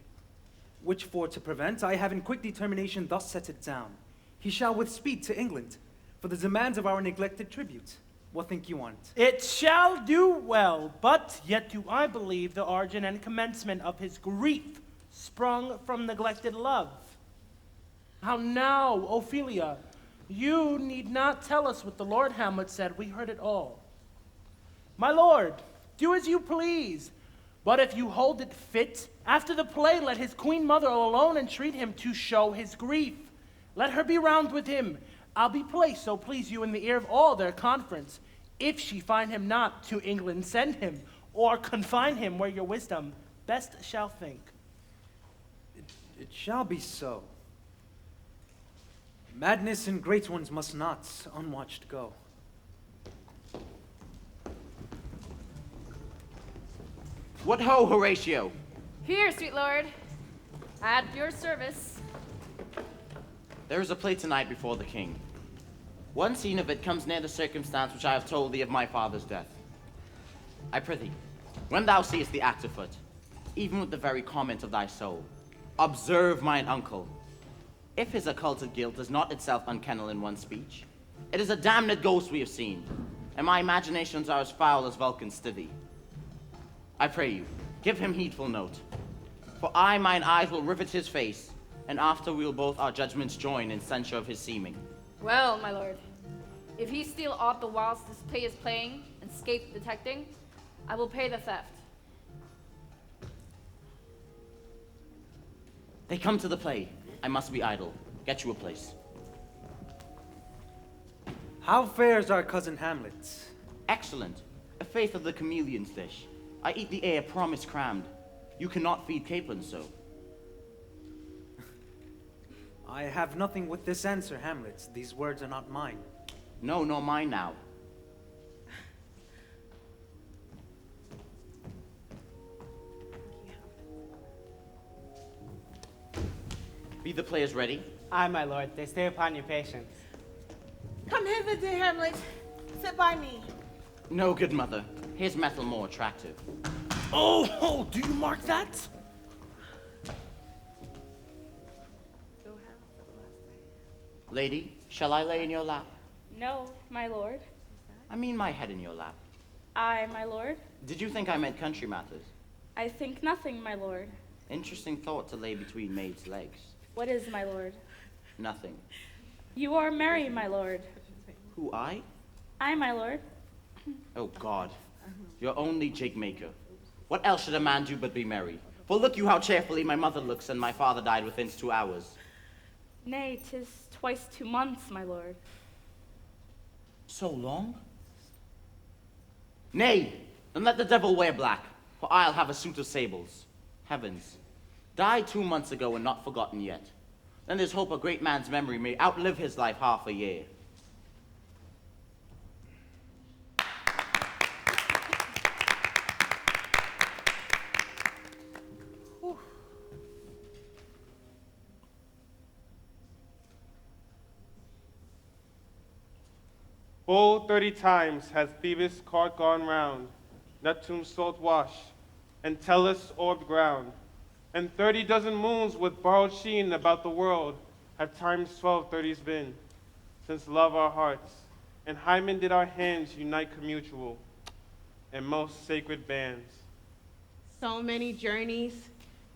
which for to prevent, I have in quick determination thus set it down. He shall with speed to England, for the demands of our neglected tribute. What think you want? It shall do well, but yet do I believe the origin and commencement of his grief sprung from neglected love. How now, Ophelia, you need not tell us what the Lord Hamlet said, we heard it all. My lord, do as you please, but if you hold it fit, after the play let his queen mother alone entreat him to show his grief. Let her be round with him. I'll be placed, so please you, in the ear of all their conference. If she find him not, to England send him, or confine him where your wisdom best shall think. It shall be so. Madness in great ones must not unwatched go. What ho, Horatio? Here, sweet lord. At your service. There is a play tonight before the king. One scene of it comes near the circumstance which I have told thee of my father's death. I prithee, when thou seest the act afoot, even with the very comment of thy soul, observe mine uncle. If his occulted guilt is not itself unkennel in one speech, it is a damned ghost we have seen, and my imaginations are as foul as Vulcan's stithy. I pray you, give him heedful note, for I mine eyes will rivet his face, and after we'll both our judgments join in censure of his seeming. Well, my lord, if he steal aught the whilst this play is playing and scape detecting, I will pay the theft. They come to the play. I must be idle. Get you a place. How fares our cousin Hamlet? Excellent. A faith of the chameleon's dish. I eat the air promise crammed. You cannot feed capons so. I have nothing with this answer, Hamlet. These words are not mine. No, nor mine now. Be the players ready? Aye, my lord, they stay upon your patience. Come hither, dear Hamlet. Sit by me. No, good mother. Here's metal more attractive. Oh, do you mark that? Lady, Shall I lay in your lap? No, my lord. I mean my head in your lap. I, my lord. Did you think I meant country matters? I think nothing, my lord. Interesting thought to lay between maids' legs. What is, my lord? Nothing. You are merry, my lord. Who, I? I, my lord. Oh, God. Your only jig maker. What else should a man do but be merry? For look you how cheerfully my mother looks, and my father died within 2 hours. Nay, 'tis twice 2 months, my lord. So long? Nay, then let the devil wear black, for I'll have a suit of sables. Heavens, died 2 months ago and not forgotten yet. Then there's hope a great man's memory may outlive his life half a year. Full 30 times has Phoebus' cart gone round, Neptune's salt wash, and Tellus orbed ground. And 30 dozen moons with borrowed sheen about the world have times 12 30s been, since love our hearts, and Hymen did our hands unite commutual, and most sacred bands. So many journeys,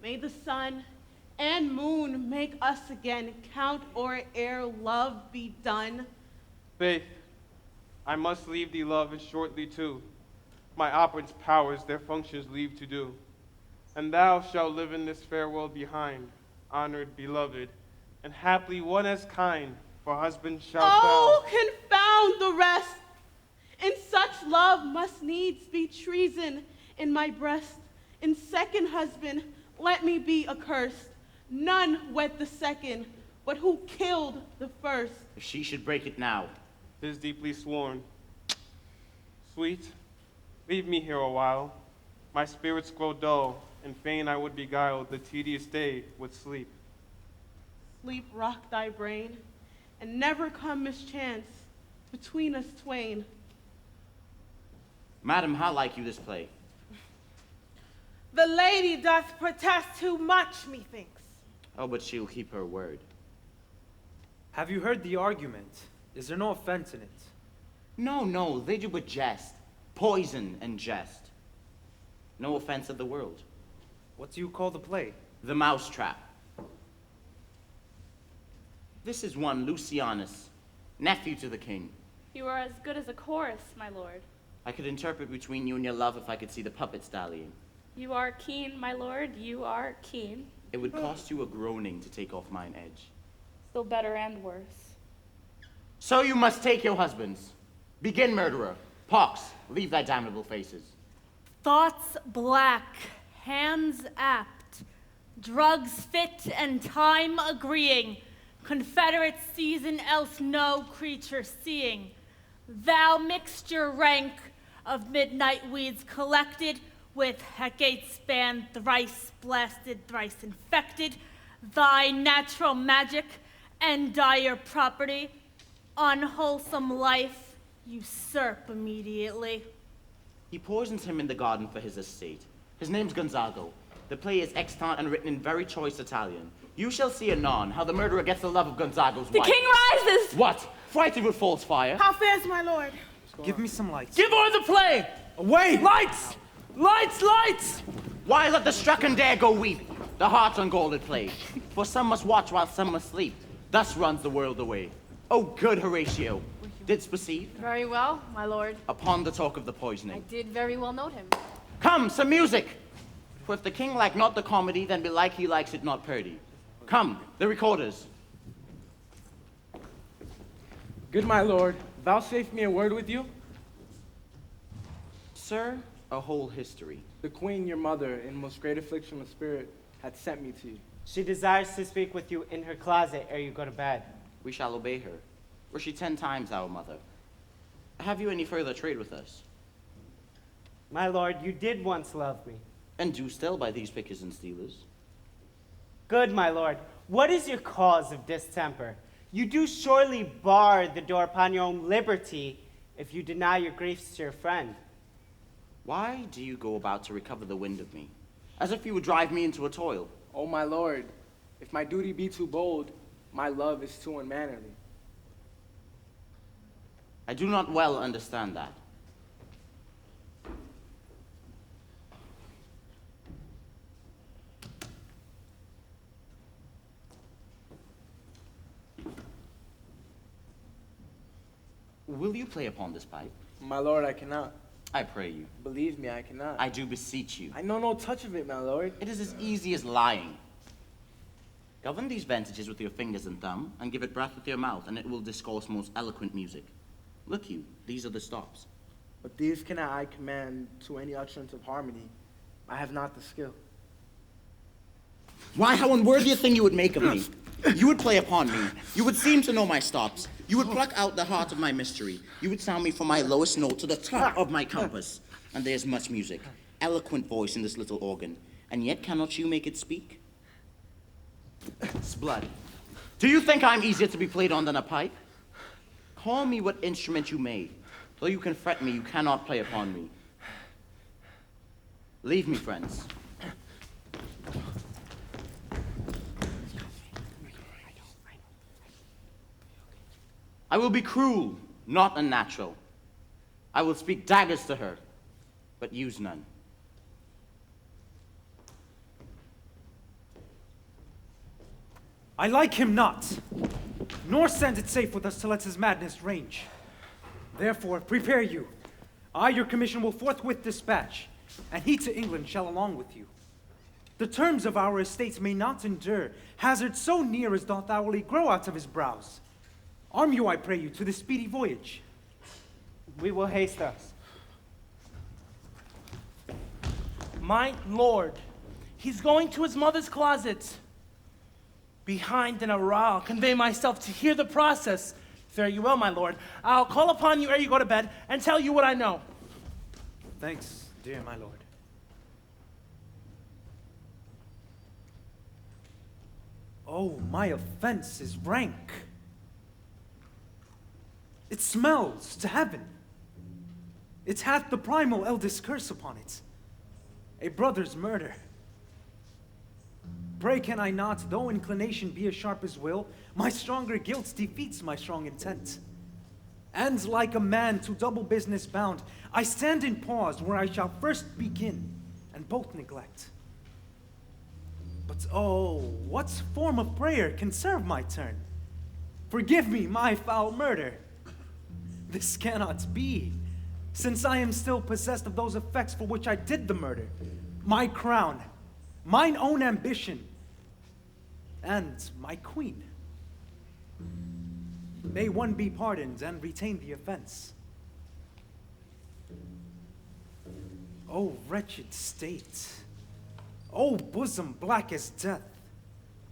may the sun and moon make us again count or ere love be done. Faith, I must leave thee, love, and shortly too. My operant's powers their functions leave to do. And thou shalt live in this fair world behind, honored, beloved, and haply one as kind, for husband shalt Oh, confound the rest! In such love must needs be treason in my breast. In second husband, let me be accursed. None wed the second, but who killed the first? If she should break it now, 'tis deeply sworn. Sweet, leave me here a while. My spirits grow dull, and fain I would beguile the tedious day with sleep. Sleep rock thy brain, and never come mischance between us twain. Madam, how like you this play? The lady doth protest too much, methinks. Oh, but she'll keep her word. Have you heard the argument? Is there no offense in it? No, they do but jest. Poison and jest. No offense of the world. What do you call the play? The Mousetrap. This is one Lucianus, nephew to the king. You are as good as a chorus, my lord. I could interpret between you and your love if I could see the puppets dallying. You are keen, my lord, you are keen. It would cost you a groaning to take off mine edge. Still better and worse. So you must take your husbands. Begin, murderer. Pox, leave thy damnable faces. Thoughts black, hands apt, drugs fit and time agreeing, confederate season else no creature seeing. Thou mixture rank of midnight weeds collected, with Hecate span thrice blasted, thrice infected, thy natural magic and dire property, unwholesome life, usurp immediately. He poisons him in the garden for his estate. His name's Gonzago. The play is extant and written in very choice Italian. You shall see anon how the murderer gets the love of Gonzago's wife. The king rises! What? Frighted with false fire? How fares my lord? Give me some lights. Give order the play! Away! Lights! Lights, lights! Why let the struck and dare go weep? The heart's ungalled plague. For some must watch while some must sleep. Thus runs the world away. Oh, good Horatio, didst perceive? Very well, my lord. Upon the talk of the I poisoning. did very well note him. Come, some music! For if the king like not the comedy, then belike he likes it not purdy. Come, the recorders. Good my lord, vouchsafe me a word with you. Sir, a whole history. The queen, your mother, in most great affliction of spirit, hath sent me to you. She desires to speak with you in her closet ere you go to bed. We shall obey her. Were she 10 times our mother? Have you any further trade with us? My lord, you did once love me. And do still by these pickers and stealers. Good, my lord. What is your cause of distemper? You do surely bar the door upon your own liberty if you deny your griefs to your friend. Why do you go about to recover the wind of me? As if you would drive me into a toil. Oh, my lord, if my duty be too bold, my love is too unmannerly. I do not well understand that. Will you play upon this pipe? My lord, I cannot. I pray you. Believe me, I cannot. I do beseech you. I know no touch of it, my lord. It is as easy as lying. Govern these ventages with your fingers and thumb, and give it breath with your mouth, and it will discourse most eloquent music. Look you, these are the stops. But these cannot I command to any utterance of harmony. I have not the skill. Why, how unworthy a thing you would make of me. You would play upon me. You would seem to know my stops. You would pluck out the heart of my mystery. You would sound me from my lowest note to the top of my compass. And there's much music, eloquent voice in this little organ. And yet cannot you make it speak? S'blood. Do you think I'm easier to be played on than a pipe? Call me what instrument you may. Though you can fret me, you cannot play upon me. Leave me, friends. I will be cruel, not unnatural. I will speak daggers to her, but use none. I like him not, nor send it safe with us to let his madness range. Therefore, prepare you. I, your commission, will forthwith dispatch, and he to England shall along with you. The terms of our estates may not endure hazard so near as doth hourly grow out of his brows. Arm you, I pray you, to the speedy voyage. We will haste us. My lord, he's going to his mother's closet. Behind in a row, I'll convey myself to hear the process. Fare you well, my lord. I'll call upon you ere you go to bed and tell you what I know. Thanks, dear my lord. Oh, my offense is rank. It smells to heaven. It hath the primal eldest curse upon it, a brother's murder. Pray can I not, though inclination be as sharp as will, my stronger guilt defeats my strong intent. And like a man to double business bound, I stand in pause where I shall first begin, and both neglect. But oh, what form of prayer can serve my turn? Forgive me my foul murder. This cannot be, since I am still possessed of those effects for which I did the murder. My crown, mine own ambition, and my queen. May one be pardoned and retain the offense. O wretched state, O bosom black as death,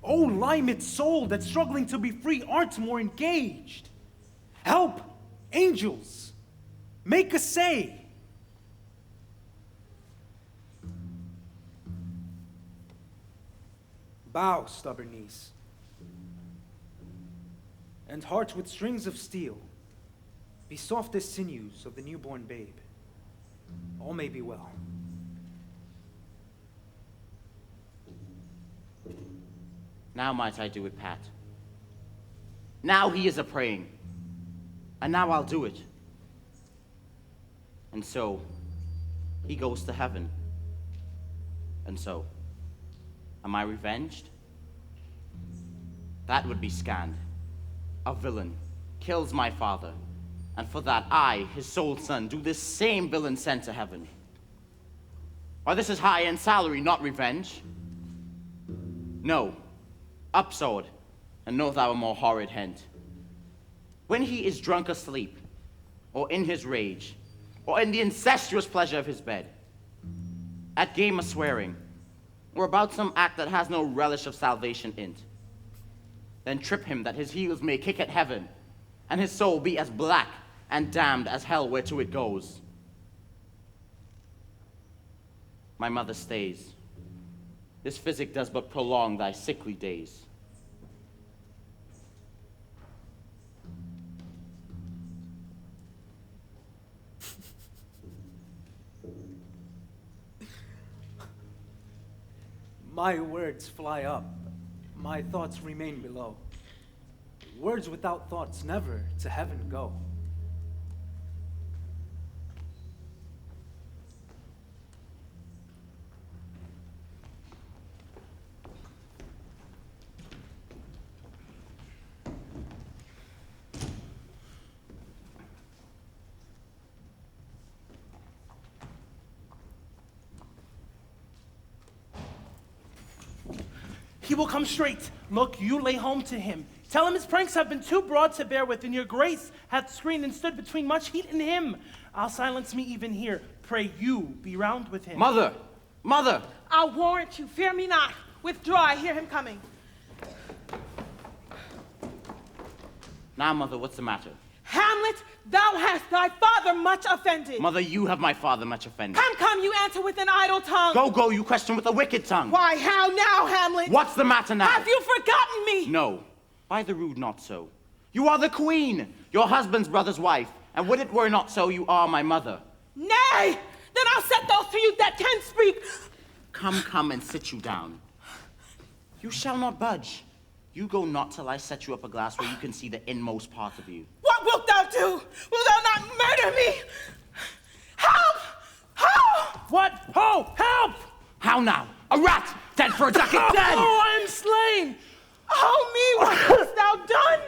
O limed soul that struggling to be free art more engaged. Help! Angels, make a say. Bow, stubborn knees, and hearts with strings of steel, be soft as sinews of the newborn babe. All may be well. Now might I do it, Pat. Now he is a-praying. And now I'll do it. And so, he goes to heaven. And so, am I revenged? That would be scanned. A villain kills my father, and for that I, his sole son, do this same villain sent to heaven. Or this is high in salary, not revenge. No, up sword, and know thou a more horrid hint. When he is drunk asleep, or in his rage, or in the incestuous pleasure of his bed, at game of swearing, or about some act that has no relish of salvation in't, then trip him that his heels may kick at heaven, and his soul be as black and damned as hell whereto it goes. My mother stays. This physic does but prolong thy sickly days. My words fly up, my thoughts remain below. Words without thoughts never to heaven go. He will come straight. Look, you lay home to him. Tell him his pranks have been too broad to bear with, and your grace hath screened and stood between much heat and him. I'll silence me even here. Pray you be round with him. Mother! Mother! I'll warrant you. Fear me not. Withdraw. I hear him coming. Now, mother, what's the matter? Hamlet, thou hast thy father much offended. Mother, you have my father much offended. Come, you answer with an idle tongue. Go, you question with a wicked tongue. Why, how now, Hamlet? What's the matter now? Have you forgotten me? No, by the rood not so. You are the queen, your husband's brother's wife, and would it were not so, you are my mother. Nay, then I'll set those to you that can speak. Come and sit you down. You shall not budge. You go not till I set you up a glass where you can see the inmost part of you. What wilt thou do? Wilt thou not murder me? Help! Help! What? Ho! Help! How now? A rat! Dead for a ducat, dead! Oh, I am slain! Oh me, what hast thou done?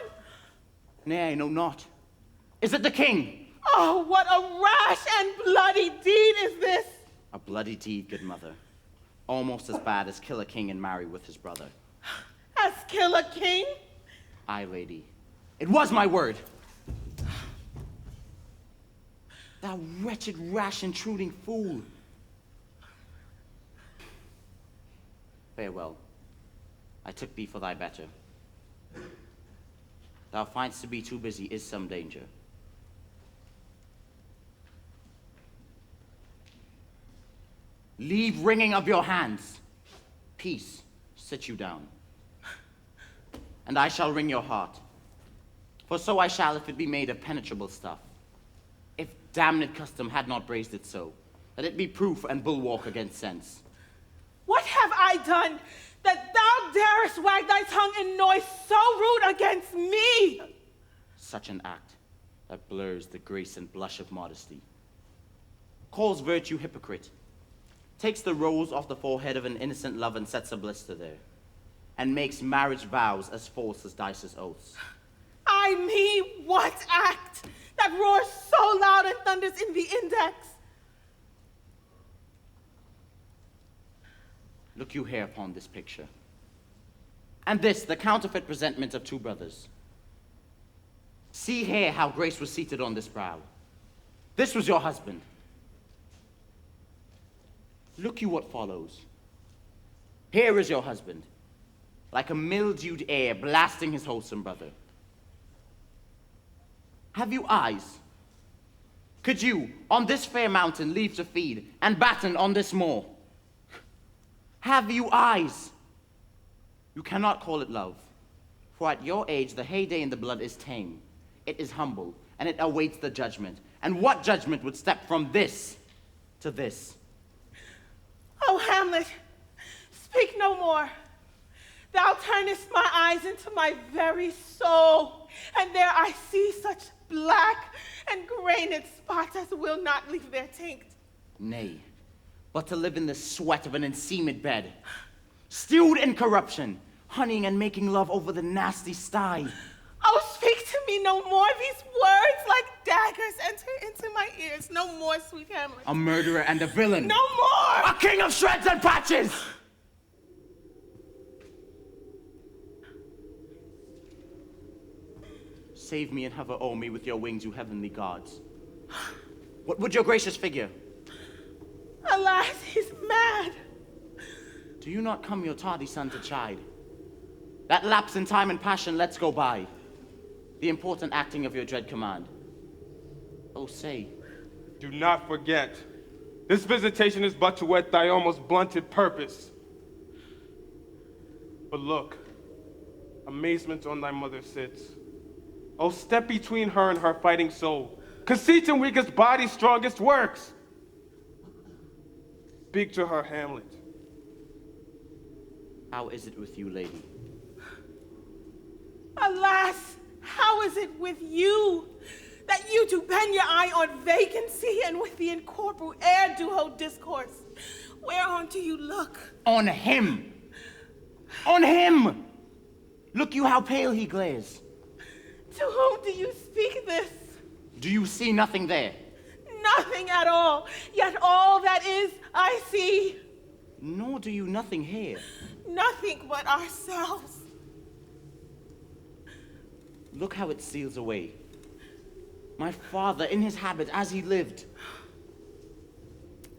Nay, I know not. Is it the king? Oh, what a rash and bloody deed is this! A bloody deed, good mother. Almost as bad as kill a king and marry with his brother. As kill a king? Aye, lady. It was my word. Thou wretched, rash, intruding fool. Farewell. I took thee for thy better. Thou find'st to be too busy is some danger. Leave wringing of your hands. Peace, sit you down. And I shall wring your heart. For so I shall if it be made of penetrable stuff. If damned custom had not braced it so, that it be proof and bulwark against sense. What have I done that thou darest wag thy tongue in noise so rude against me? Such an act that blurs the grace and blush of modesty. Calls virtue hypocrite. Takes the rose off the forehead of an innocent love and sets a blister there. And makes marriage vows as false as Dice's oaths. I me, what act that roars so loud and thunders in the index? Look you here upon this picture. And this, the counterfeit presentment of two brothers. See here how grace was seated on this brow. This was your husband. Look you what follows. Here is your husband, like a mildewed air blasting his wholesome brother. Have you eyes? Could you, on this fair mountain, leave to feed, and batten on this moor? Have you eyes? You cannot call it love, for at your age the heyday in the blood is tame. It is humble, and it awaits the judgment. And what judgment would step from this to this? Oh, Hamlet, speak no more. Thou turnest my eyes into my very soul, and there I see such black and grained spots as will not leave their taint. Nay, but to live in the sweat of an enseamed bed, stewed in corruption, honeying and making love over the nasty sty. Oh, speak to me no more. These words like daggers enter into my ears. No more, sweet Hamlet. A murderer and a villain. No more! A king of shreds and patches! Save me and hover o'er me with your wings, you heavenly gods. What would your gracious figure? Alas, he's mad. Do you not come your tardy son to chide? That lapse in time and passion lets go by. The important acting of your dread command. Oh, say. Do not forget, this visitation is but to whet thy almost blunted purpose. But look, amazement on thy mother sits. Oh, step between her and her fighting soul. Conceit and weakest body, strongest works. Speak to her, Hamlet. How is it with you, lady? Alas, how is it with you, that you do bend your eye on vacancy, and with the incorporeal air do hold discourse? Whereon do you look? On him! On him! Look you how pale he glares. To whom do you speak this? Do you see nothing there? Nothing at all, yet all that is I see. Nor do you nothing hear. nothing but ourselves. Look how it steals away. My father, in his habit as he lived.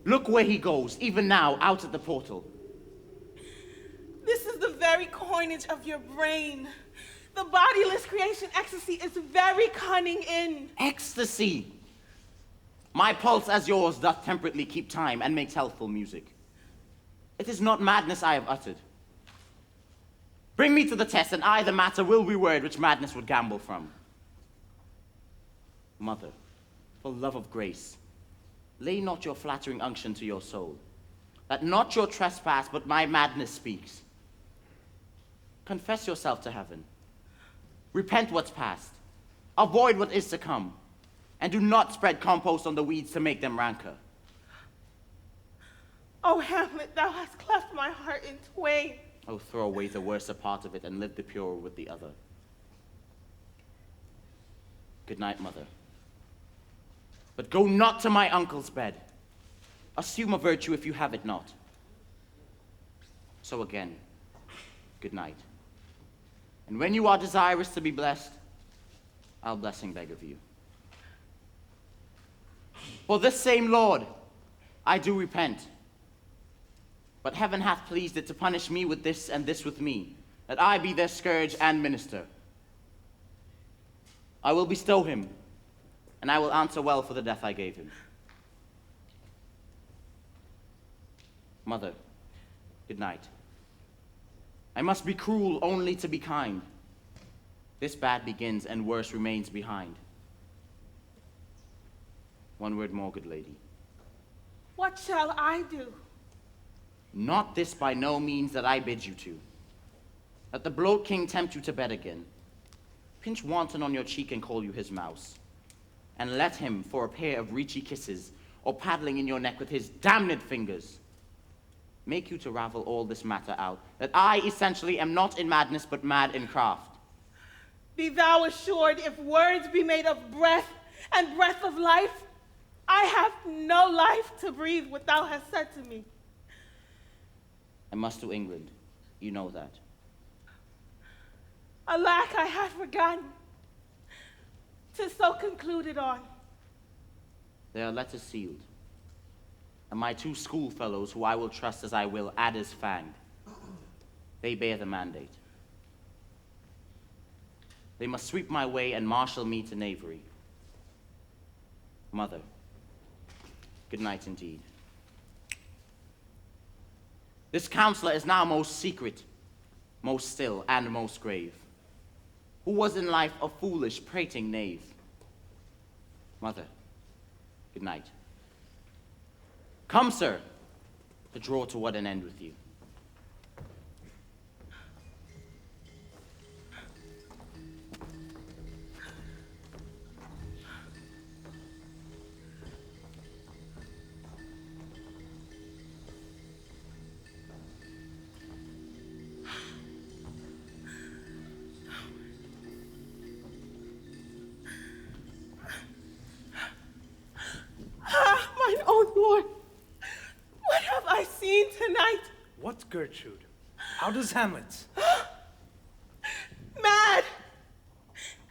Look where he goes, even now, out at the portal. This is the very coinage of your brain. The bodiless creation ecstasy is very cunning in. Ecstasy! My pulse as yours doth temperately keep time and makes healthful music. It is not madness I have uttered. Bring me to the test, and I the matter will reword which madness would gamble from. Mother, for love of grace, lay not your flattering unction to your soul, that not your trespass but my madness speaks. Confess yourself to heaven. Repent what's past. Avoid what is to come. And do not spread compost on the weeds to make them rancor. Oh, Hamlet, thou hast cleft my heart in twain. Oh, throw away the worser part of it and live the purer with the other. Good night, mother. But go not to my uncle's bed. Assume a virtue if you have it not. So again, good night. And when you are desirous to be blessed, I'll blessing beg of you. For this same Lord, I do repent. But heaven hath pleased it to punish me with this and this with me, that I be their scourge and minister. I will bestow him, and I will answer well for the death I gave him. Mother, good night. I must be cruel only to be kind. This bad begins and worse remains behind. One word more, good lady. What shall I do? Not this by no means that I bid you to. Let the bloat king tempt you to bed again. Pinch wanton on your cheek and call you his mouse. And let him, for a pair of reachy kisses, or paddling in your neck with his damned fingers, make you to ravel all this matter out, that I essentially am not in madness, but mad in craft. Be thou assured, if words be made of breath and breath of life, I have no life to breathe what thou hast said to me. I must to England, you know that. Alack, I had forgotten. 'Tis so concluded on. There are letters sealed, and my two schoolfellows, who I will trust as I will, adders fanged. They bear the mandate. They must sweep my way and marshal me to knavery. Mother, good night indeed. This counselor is now most secret, most still, and most grave, who was in life a foolish, prating knave. Mother, good night. Come, sir, to draw toward an end with you. Mine own Lord, what have I seen tonight? What, Gertrude? How does Hamlet? Mad!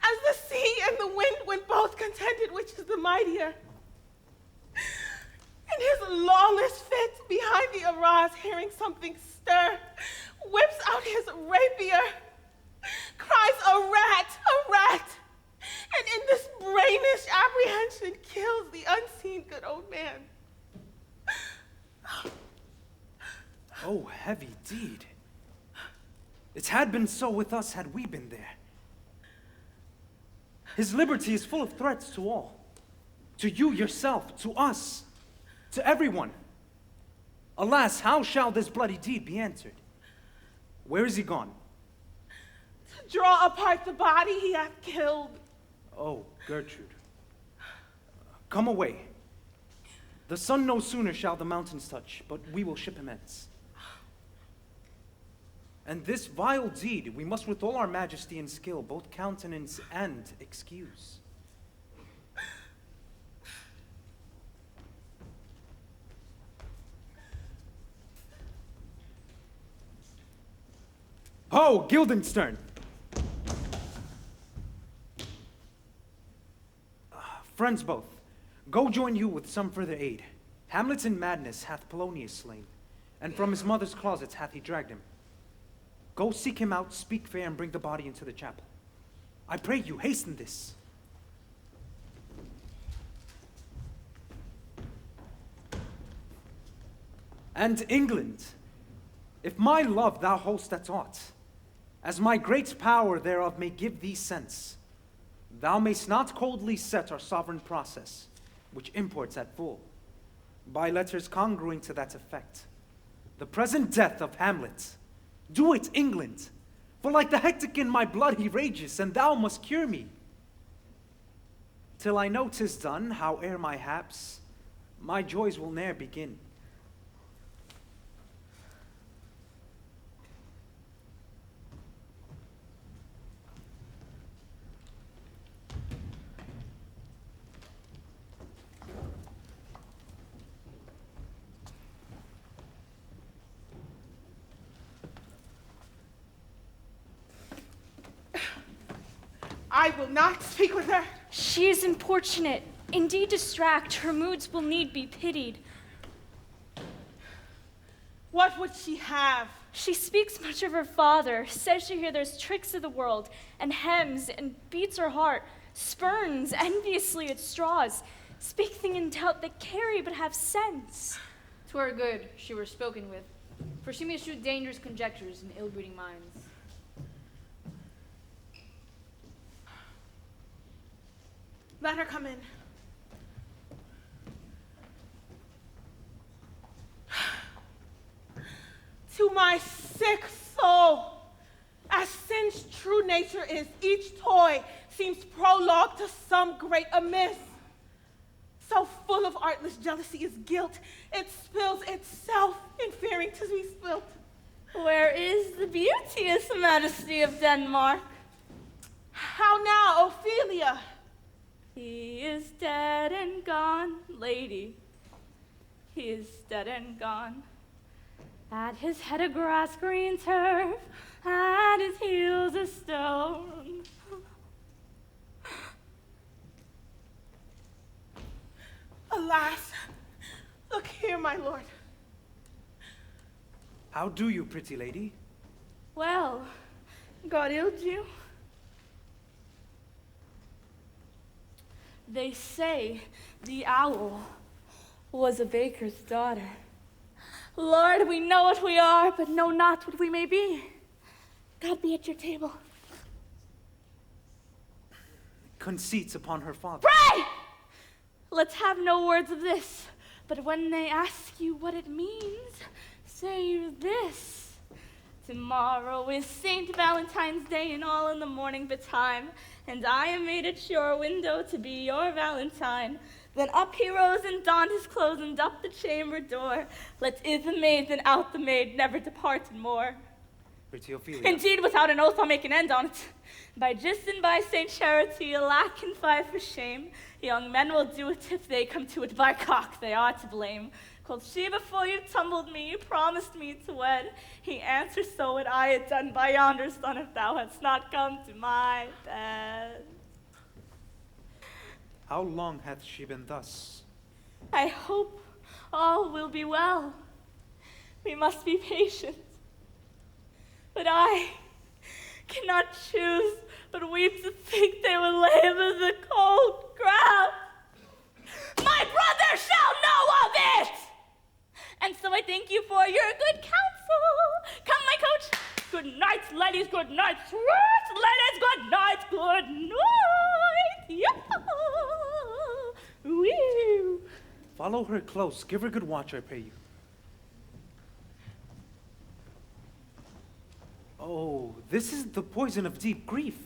As the sea and the wind when both contended which is the mightier. In his lawless fit behind the arras, hearing something stir, whips out his rapier, cries, a rat, and in this brainish apprehension kills the unseen good old man. Oh, heavy deed. It had been so with us had we been there. His liberty is full of threats to all. To you yourself, to us, to everyone. Alas, how shall this bloody deed be answered? Where is he gone? To draw apart the body he hath killed. Oh, Gertrude. Come away. The sun no sooner shall the mountains touch, but we will ship him hence. And this vile deed we must with all our majesty and skill both countenance and excuse. Ho, Guildenstern! Friends both, go join you with some further aid. Hamlet's in madness hath Polonius slain, and from his mother's closets hath he dragged him. Go seek him out, speak fair, and bring the body into the chapel. I pray you, hasten this. And England, if my love thou hold'st at aught, as my great power thereof may give thee sense, thou mayst not coldly set our sovereign process, which imports at full, by letters congruing to that effect, the present death of Hamlet. Do it, England, for like the hectic in my blood he rages, and thou must cure me. Till I know 'tis done, howe'er my haps, my joys will ne'er begin. I will not speak with her. She is importunate, indeed distract. Her moods will need be pitied. What would she have? She speaks much of her father, says she hears there's tricks of the world, and hems and beats her heart, spurns enviously its straws, speak thing in doubt that carry but have sense. 'Twere good she were spoken with, for she may shoot dangerous conjectures in ill-breeding minds. Let her come in. To my sick soul, as sin's true nature is, each toy seems prologue to some great amiss. So full of artless jealousy is guilt, it spills itself in fearing to be spilt. Where is the beauteous majesty of Denmark? How now, Ophelia? He is dead and gone, lady. He is dead and gone. At his head a grass green turf, at his heels a stone. Alas, look here, my lord. How do you, pretty lady? Well, God illed you. They say the owl was a baker's daughter. Lord, we know what we are, but know not what we may be. God be at your table. Conceits upon her father. Pray! Let's have no words of this, but when they ask you what it means, say you this. Tomorrow is St. Valentine's Day, and all in the morning betime, and I am made at your window to be your Valentine. Then up he rose and donned his clothes and up the chamber door. Let in the maid, then out the maid, never departed more. Pretty Ophelia. Indeed, without an oath I'll make an end on it. By gist and by Saint Charity, alack and fie for shame. Young men will do it if they come to it. By cock, they are to blame. Quoth she, before you tumbled me, you promised me to wed. He answered, so would I had done by yonder sun if thou hadst not come to my bed. How long hath she been thus? I hope all will be well. We must be patient. But I cannot choose but weep to think they will lay him in the cold ground. My brother shall know of it! And so I thank you for your good counsel. Come, my coach. Good night, ladies, good night. Sweet ladies, good night, good night. Yeah. Woo. Follow her close. Give her good watch, I pray you. Oh, this is the poison of deep grief.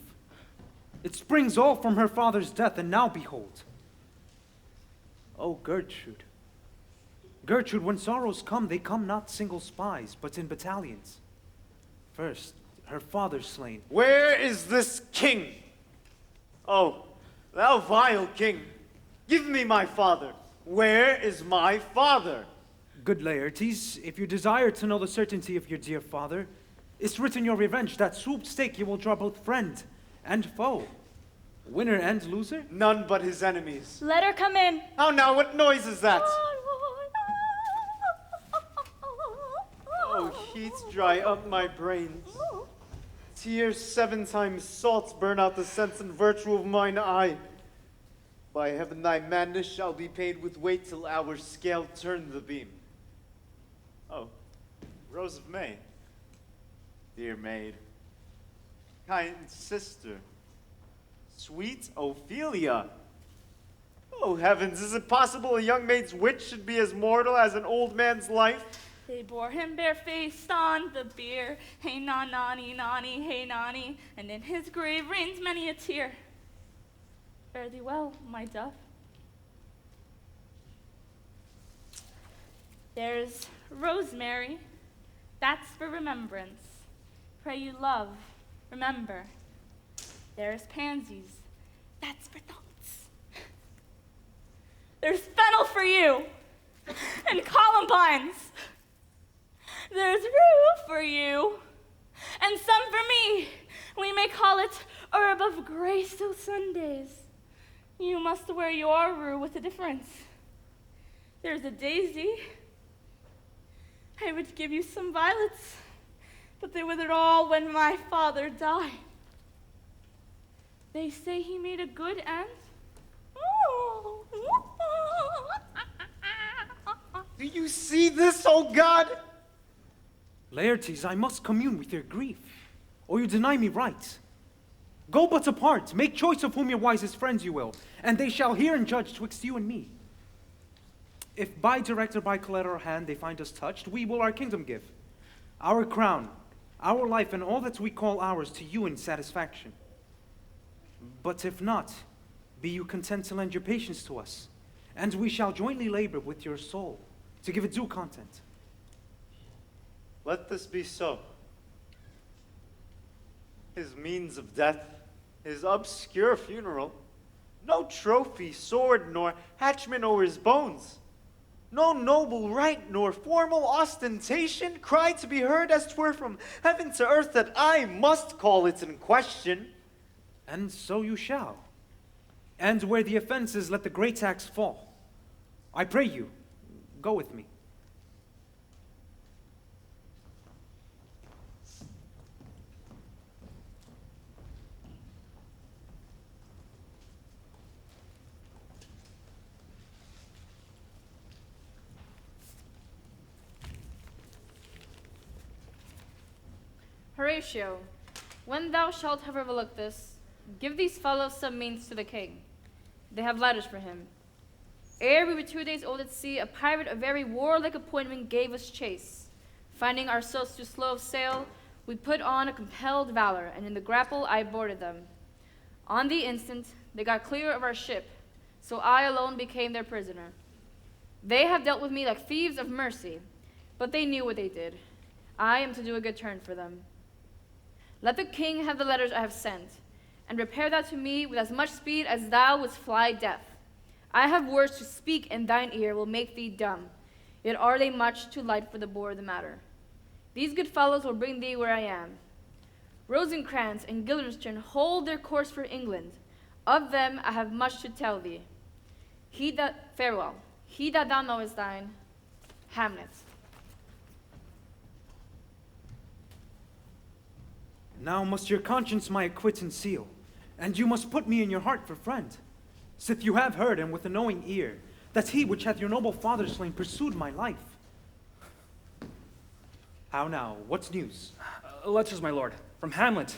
It springs all from her father's death, and now behold. Oh, Gertrude. Gertrude, when sorrows come, they come not single spies, but in battalions. First, her father slain. Where is this king? Oh, thou vile king, give me my father. Where is my father? Good Laertes, if you desire to know the certainty of your dear father, It's written your revenge, that swooped stake you will draw both friend and foe. Winner and loser? None but his enemies. Let her come in. Oh, now, what noise is that? Oh, heats dry up my brains. Tears 7 times salts burn out the sense and virtue of mine eye. By heaven, thy madness shall be paid with weight till our scale turn the beam. Oh, Rose of May. Dear maid, kind sister, sweet Ophelia. Oh heavens, is it possible a young maid's wit should be as mortal as an old man's life? They bore him barefaced on the bier. Hey nani, nani, hey nani, and in his grave rains many a tear. Fare thee well, my dove. There's rosemary, that's for remembrance. Pray you love, remember. There's pansies, that's for thoughts. There's fennel for you, and columbines. There's rue for you, and some for me. We may call it herb of grace till Sundays. You must wear your rue with a difference. There's a daisy. I would give you some violets, but they withered all when my father died. They say he made a good end. Do you see this, oh God? Laertes, I must commune with your grief, or you deny me right. Go but apart, make choice of whom your wisest friends you will, and they shall hear and judge twixt you and me. If by direct or by collateral hand they find us touched, we will our kingdom give, our crown, our life, and all that we call ours to you in satisfaction. But if not, be you content to lend your patience to us, and we shall jointly labor with your soul to give it due content. Let this be so. His means of death, his obscure funeral, no trophy, sword, nor hatchment o'er his bones, no noble rite, nor formal ostentation, cry to be heard as 'twere from heaven to earth that I must call it in question. And so you shall. And where the offense is, let the great axe fall. I pray you, go with me. Horatio, when thou shalt have overlooked this, give these fellows some means to the king. They have letters for him. Ere we were 2 days old at sea, a pirate of very warlike appointment gave us chase. Finding ourselves too slow of sail, we put on a compelled valor, and in the grapple I boarded them. On the instant, they got clear of our ship, so I alone became their prisoner. They have dealt with me like thieves of mercy, but they knew what they did. I am to do a good turn for them. Let the king have the letters I have sent, and repair thou to me with as much speed as thou wouldst fly death. I have words to speak, and thine ear will make thee dumb. Yet are they much too light for the bore of the matter. These good fellows will bring thee where I am. Rosencrantz and Guildenstern hold their course for England. Of them I have much to tell thee. Farewell. He that thou knowest thine, Hamlet. Now must your conscience my acquittance seal, and you must put me in your heart for friend, sith you have heard, and with a knowing ear, that he which hath your noble father slain pursued my life. How now, what's news? Letters, my lord, from Hamlet.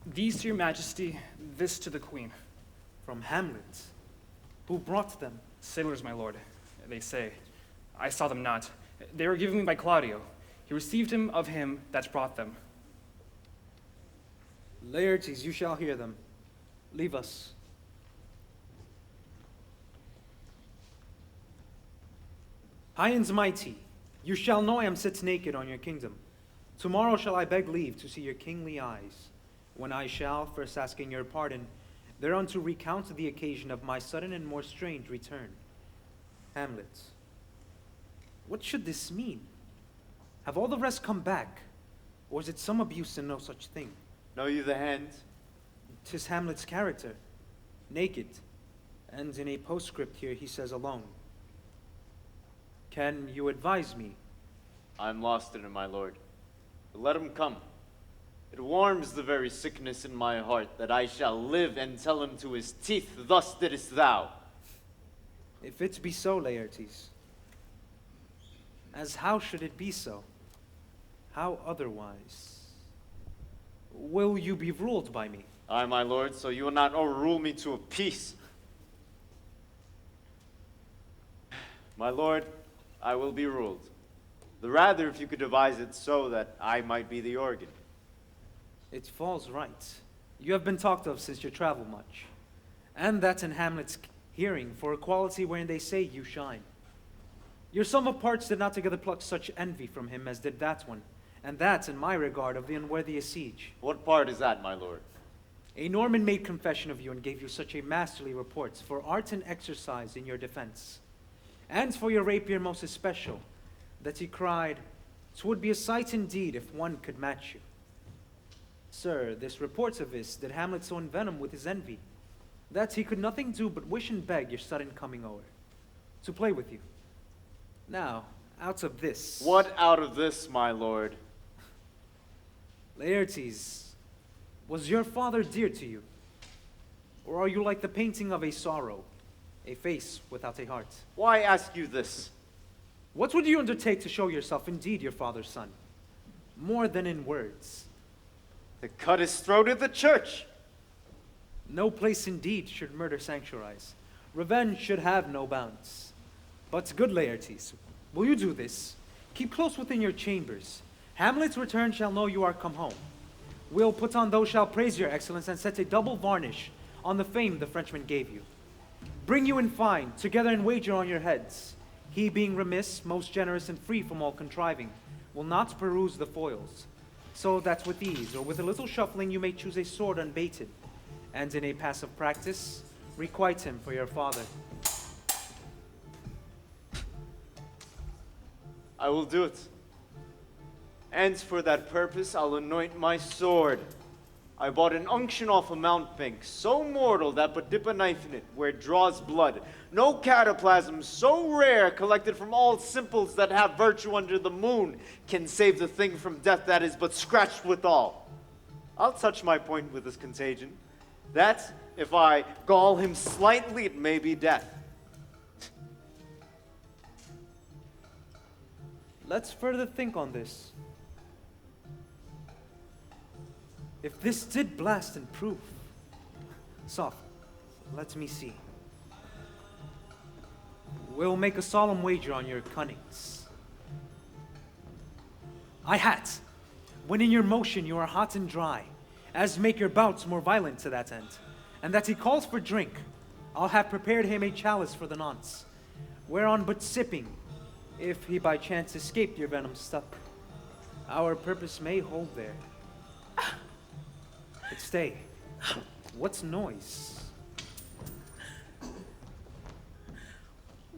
These to your majesty, this to the queen. From Hamlet? Who brought them? Sailors, my lord, they say. I saw them not. They were given me by Claudio. He received him of him that brought them. Laertes, you shall hear them. Leave us. High and mighty, you shall know I am set naked on your kingdom. Tomorrow shall I beg leave to see your kingly eyes, when I shall, first asking your pardon, thereunto recount the occasion of my sudden and more strange return. Hamlet, what should this mean? Have all the rest come back? Or is it some abuse and no such thing? Know you the hand? 'Tis Hamlet's character, naked, and in a postscript here he says alone. Can you advise me? I'm lost in it, my lord. But let him come. It warms the very sickness in my heart that I shall live and tell him to his teeth, thus didst thou. If it be so, Laertes, as how should it be so? How otherwise? Will you be ruled by me? Aye, my lord, so you will not overrule me to a peace. My lord, I will be ruled. The rather if you could devise it so that I might be the organ. It falls right. You have been talked of since your travel much, and that's in Hamlet's hearing for a quality wherein they say you shine. Your sum of parts did not together pluck such envy from him as did that one, and that's in my regard of the unworthiest siege. What part is that, my lord? A Norman made confession of you and gave you such a masterly report for art and exercise in your defense, and for your rapier most especial, that he cried, "'Twould be a sight indeed if one could match you." Sir, this report of his did Hamlet so envenom with his envy, that he could nothing do but wish and beg your sudden coming o'er, to play with you. Now, out of this... What out of this, my lord? Laertes, was your father dear to you? Or are you like the painting of a sorrow, a face without a heart? Why ask you this? What would you undertake to show yourself indeed your father's son? More than in words. To cut his throat in the church. No place indeed should murder sanctuarize. Revenge should have no bounds. But good Laertes, will you do this? Keep close within your chambers. Hamlet's return shall know you are come home. We'll put on those shall praise your excellence and set a double varnish on the fame the Frenchman gave you. Bring you in fine, together and wager on your heads. He being remiss, most generous and free from all contriving, will not peruse the foils, so that with ease or with a little shuffling you may choose a sword unbaited, and in a passive practice, requite him for your father. I will do it. And for that purpose, I'll anoint my sword. I bought an unction off a mountebank, so mortal that but dip a knife in it, where it draws blood. No cataplasm so rare, collected from all simples that have virtue under the moon, can save the thing from death that is but scratched withal. I'll touch my point with this contagion, that, if I gall him slightly, it may be death. Let's further think on this. If this did blast and proof, soft, let me see. We'll make a solemn wager on your cunnings. I hat, when in your motion you are hot and dry, as make your bouts more violent to that end, and that he calls for drink, I'll have prepared him a chalice for the nonce, whereon but sipping, if he by chance escape your venom stuck, our purpose may hold there. But stay, what's noise?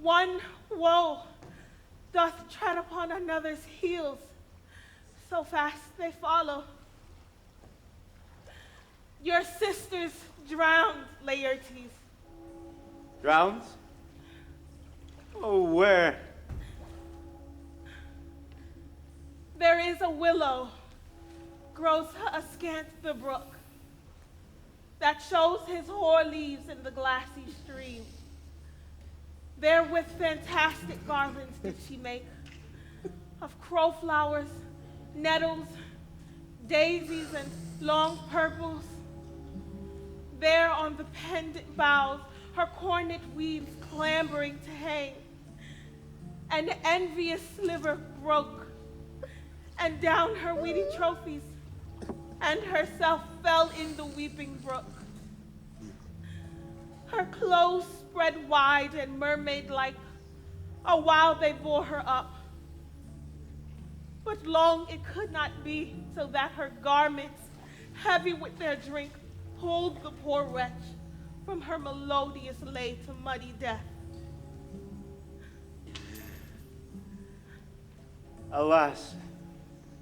One woe doth tread upon another's heels, so fast they follow. Your sisters drowned, Laertes. Drowned? Oh, where? There is a willow, grows askant the brook, that shows his hoar leaves in the glassy stream. Therewith fantastic garlands did she make, of crowflowers, nettles, daisies, and long purples. There on the pendant boughs, her cornet weaves clambering to hang. An envious sliver broke, and down her weedy trophies, and herself fell in the weeping brook. Her clothes spread wide and mermaid-like, a while they bore her up. But long it could not be, so that her garments, heavy with their drink, pulled the poor wretch from her melodious lay to muddy death. Alas,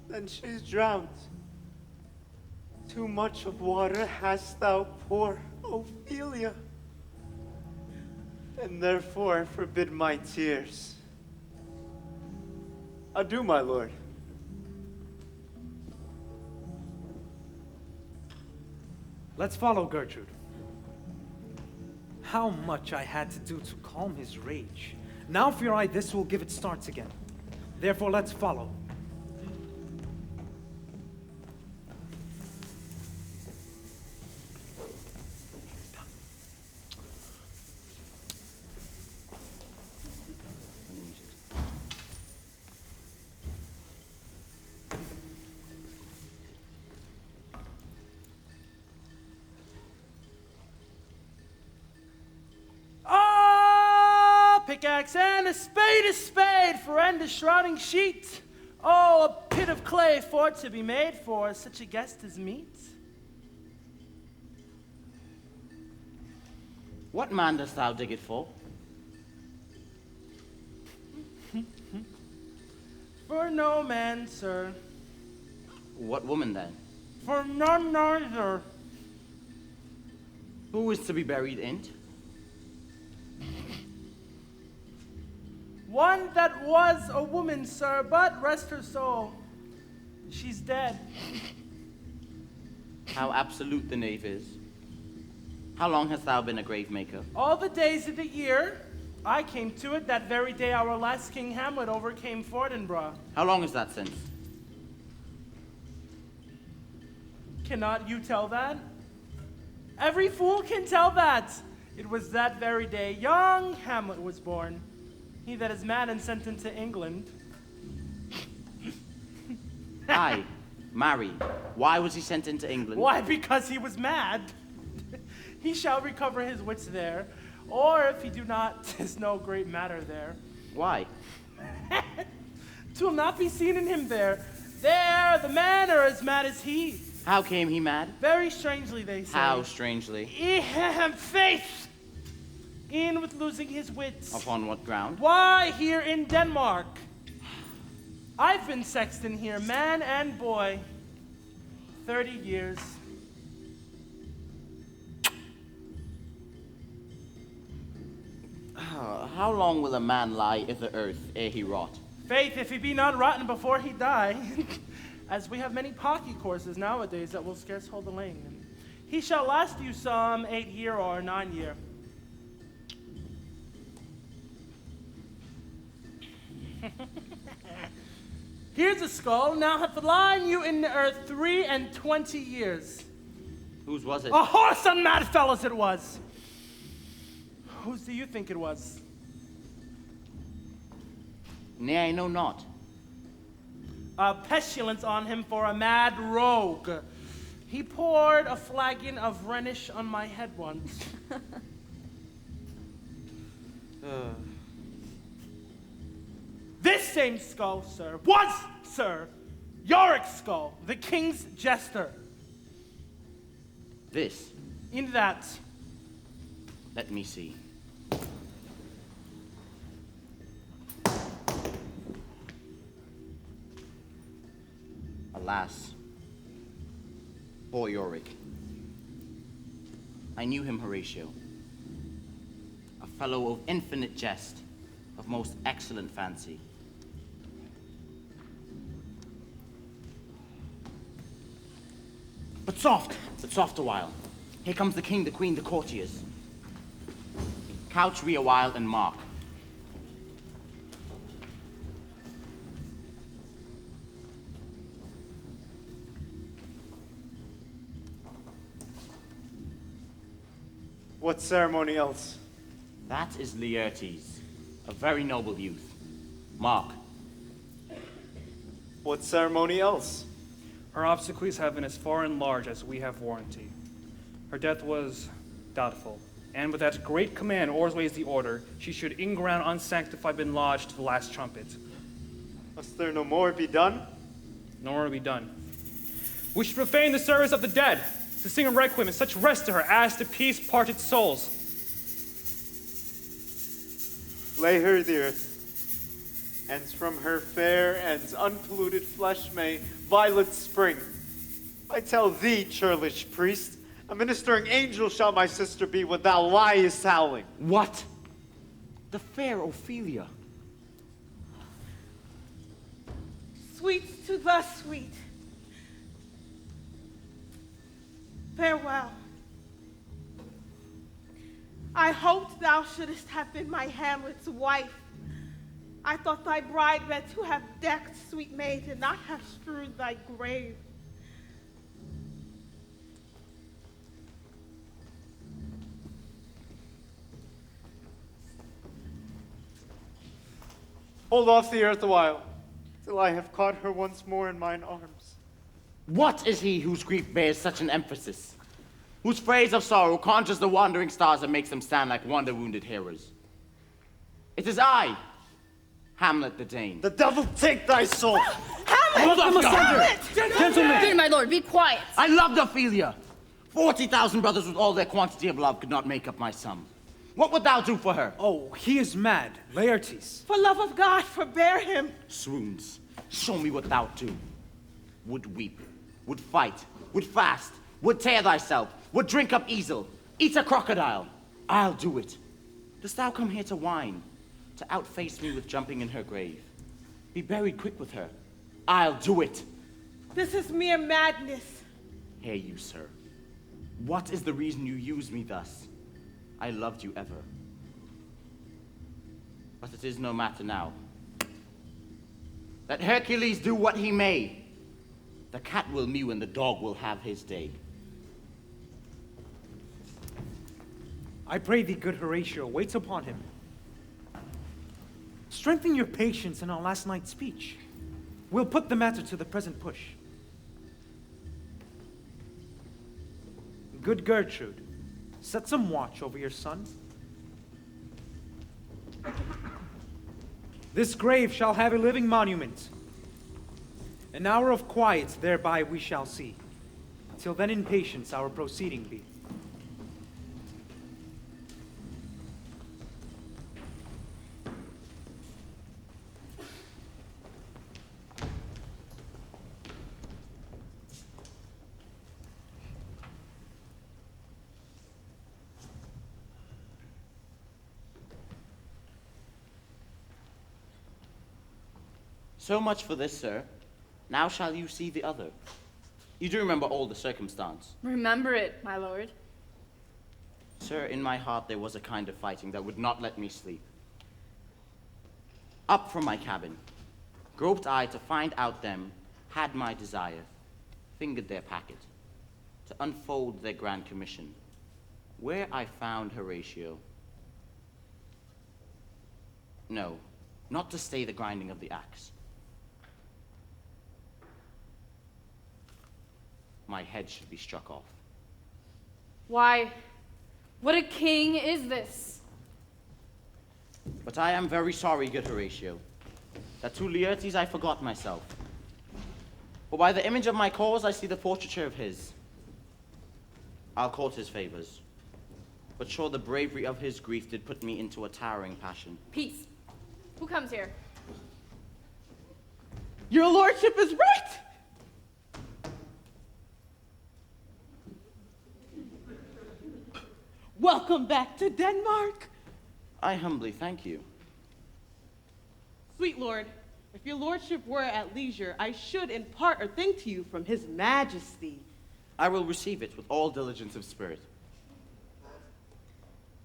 then she's drowned. Too much of water hast thou pour, Ophelia, and therefore forbid my tears. Adieu, my lord. Let's follow Gertrude. How much I had to do to calm his rage. Now fear I this will give it starts again. Therefore let's follow. Pickaxe and a spade, friend, a shrouding sheet. Oh, a pit of clay for to be made for such a guest as meet. What man dost thou dig it for? For no man, sir. What woman then? For none neither. Who is to be buried in't? One that was a woman, sir, but rest her soul, she's dead. How absolute the knave is. How long hast thou been a grave maker? All the days of the year. I came to it that very day our last King Hamlet overcame Fortinbras. How long is that since? Cannot you tell that? Every fool can tell that. It was that very day young Hamlet was born. He that is mad and sent into England. Aye, marry. Why was he sent into England? Why? Because he was mad. He shall recover his wits there. Or if he do not, 'tis no great matter there. Why? 'Twill not be seen in him there. There, the men are as mad as he. How came he mad? Very strangely, they say. How strangely? Faith! In with losing his wits. Upon what ground? Why, here in Denmark. I've been sexton here, man and boy, 30 years. How long will a man lie i' the earth ere he rot? Faith, if he be not rotten before he die, as we have many pocky courses nowadays that will scarce hold the laying. He shall last you some 8 year or 9 year. Here's a skull, now hath lain you in the earth 23 years. Whose was it? A horse on mad fellows it was. Whose do you think it was? Nay, I know not. A pestilence on him for a mad rogue. He poured a flagon of Rhenish on my head once. This same skull, sir, was, sir, Yorick's skull, the king's jester. This? In that. Let me see. Alas, poor Yorick. I knew him, Horatio. A fellow of infinite jest, of most excellent fancy. But soft a while. Here comes the king, the queen, the courtiers. Couch we a while and mark. What ceremony else? That is Laertes, a very noble youth. Mark. What ceremony else? Her obsequies have been as far and large as we have warranty. Her death was doubtful, and with that great command always the order, she should in ground unsanctified been lodged to the last trumpet. Must there no more be done? No more be done. We should profane the service of the dead, to sing a requiem and such rest to her as to peace parted souls. Lay her the earth. and from her fair and unpolluted flesh may violets spring. I tell thee, churlish priest, a ministering angel shall my sister be when thou liest howling. What? The fair Ophelia? Sweet to the sweet. Farewell. I hoped thou shouldst have been my Hamlet's wife. I thought thy bride bed to have decked, sweet maid, and not have strewed thy grave. Hold off the earth awhile, till I have caught her once more in mine arms. What is he whose grief bears such an emphasis? Whose phrase of sorrow conjures the wandering stars and makes them stand like wonder-wounded heroes? It is I, Hamlet the Dane. The devil take thy soul! Hold off, Hamlet! Gentlemen! Good, my lord, be quiet. I loved Ophelia. 40,000 brothers with all their quantity of love could not make up my sum. What would thou do for her? Oh, he is mad. Laertes. For love of God, forbear him. Swoons, show me what thou do. Would weep, would fight, would fast, would tear thyself, would drink up easel, eat a crocodile. I'll do it. Dost thou come here to whine, to outface me with jumping in her grave? Be buried quick with her. I'll do it. This is mere madness. Hear you, sir. What is the reason you use me thus? I loved you ever. But it is no matter now. Let Hercules do what he may. The cat will mew and the dog will have his day. I pray thee, good Horatio, wait upon him. Strengthen your patience in our last night's speech. We'll put the matter to the present push. Good Gertrude, set some watch over your son. This grave shall have a living monument. An hour of quiet thereby we shall see. Till then in patience our proceeding be. So much for this, sir. Now shall you see the other. You do remember all the circumstance. Remember it, my lord. Sir, in my heart there was a kind of fighting that would not let me sleep. Up from my cabin, groped I to find out them, had my desire, fingered their packet, to unfold their grand commission, where I found Horatio. No, not to stay the grinding of the axe. My head should be struck off. Why, what a king is this? But I am very sorry, good Horatio, that to Laertes I forgot myself. For by the image of my cause I see the portraiture of his. I'll court his favors, but sure the bravery of his grief did put me into a towering passion. Peace. Who comes here? Your lordship is right. Welcome back to Denmark. I humbly thank you. Sweet lord, if your lordship were at leisure, I should impart a thing to you from his majesty. I will receive it with all diligence of spirit.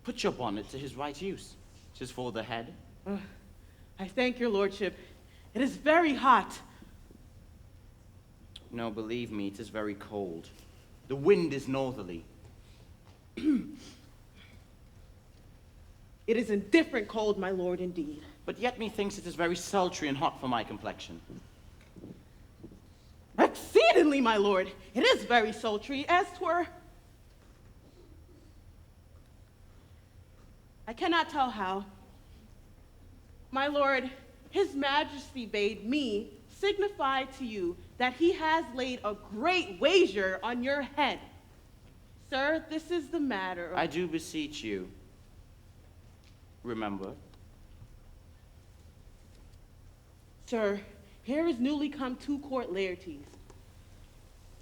Put your bonnet to his right use. 'Tis for the head. I thank your lordship. It is very hot. No, believe me, it is very cold. The wind is northerly. It is indifferent cold, my lord, indeed. But yet methinks it is very sultry and hot for my complexion. Exceedingly, my lord. It is very sultry, as 'twere. I cannot tell how. My lord, his majesty bade me signify to you that he has laid a great wager on your head. Sir, this is the matter of... I do beseech you. Remember. Sir, here is newly come 2 court Laertes.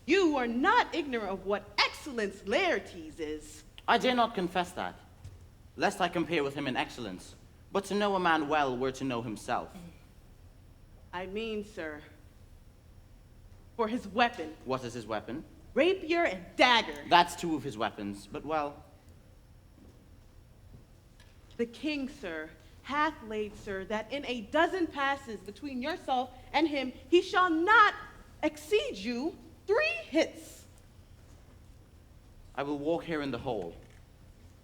You are not ignorant of what excellence Laertes is. I dare not confess that, lest I compare with him in excellence. But to know a man well were to know himself. I mean, sir, for his weapon. What is his weapon? Rapier and dagger. That's 2 of his weapons, but well. The king, sir, hath laid, sir, that in a dozen passes between yourself and him, he shall not exceed you 3 hits. I will walk here in the hall.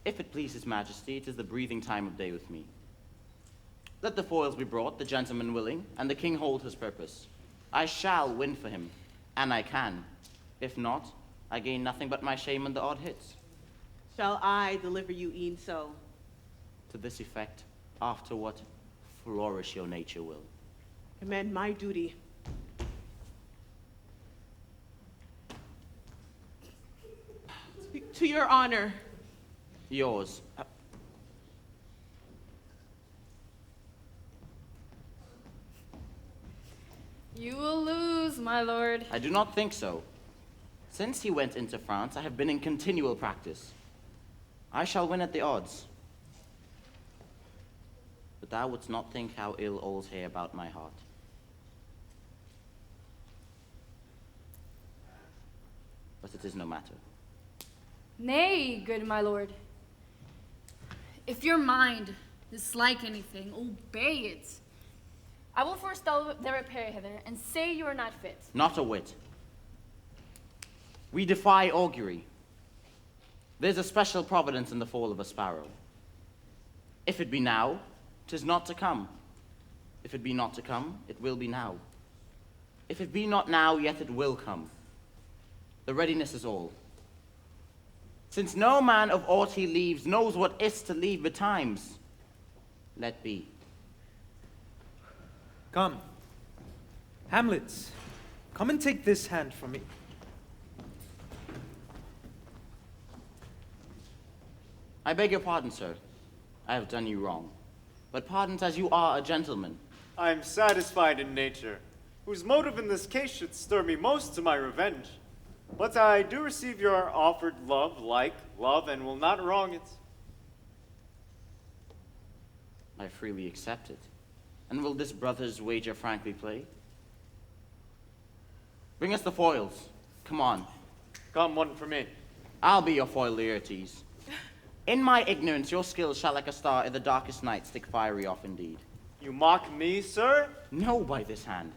If it please his majesty, it is the breathing time of day with me. Let the foils be brought, the gentleman willing, and the king hold his purpose. I shall win for him, and I can. If not, I gain nothing but my shame and the odd hits. Shall I deliver you e'en so? To this effect, after what flourish your nature will. Commend my duty. To your honor. Yours. You will lose, my lord. I do not think so. Since he went into France, I have been in continual practice. I shall win at the odds. But thou wouldst not think how ill all's here about my heart. But it is no matter. Nay, good my lord. If your mind dislike anything, obey it. I will forestall the repair hither, and say you are not fit. Not a whit. We defy augury. There's a special providence in the fall of a sparrow. If it be now, 'tis not to come. If it be not to come, it will be now. If it be not now, yet it will come. The readiness is all. Since no man of aught he leaves knows what is to leave betimes, let be. Come. Hamlet, come and take this hand from me. I beg your pardon, sir. I have done you wrong. But pardons as you are a gentleman. I am satisfied in nature, whose motive in this case should stir me most to my revenge. But I do receive your offered love like love, and will not wrong it. I freely accept it. And will this brother's wager frankly play? Bring us the foils. Come on. Come, one for me. I'll be your foil, Laertes. In my ignorance, your skill shall like a star in the darkest night stick fiery off indeed. You mock me, sir? No, by this hand.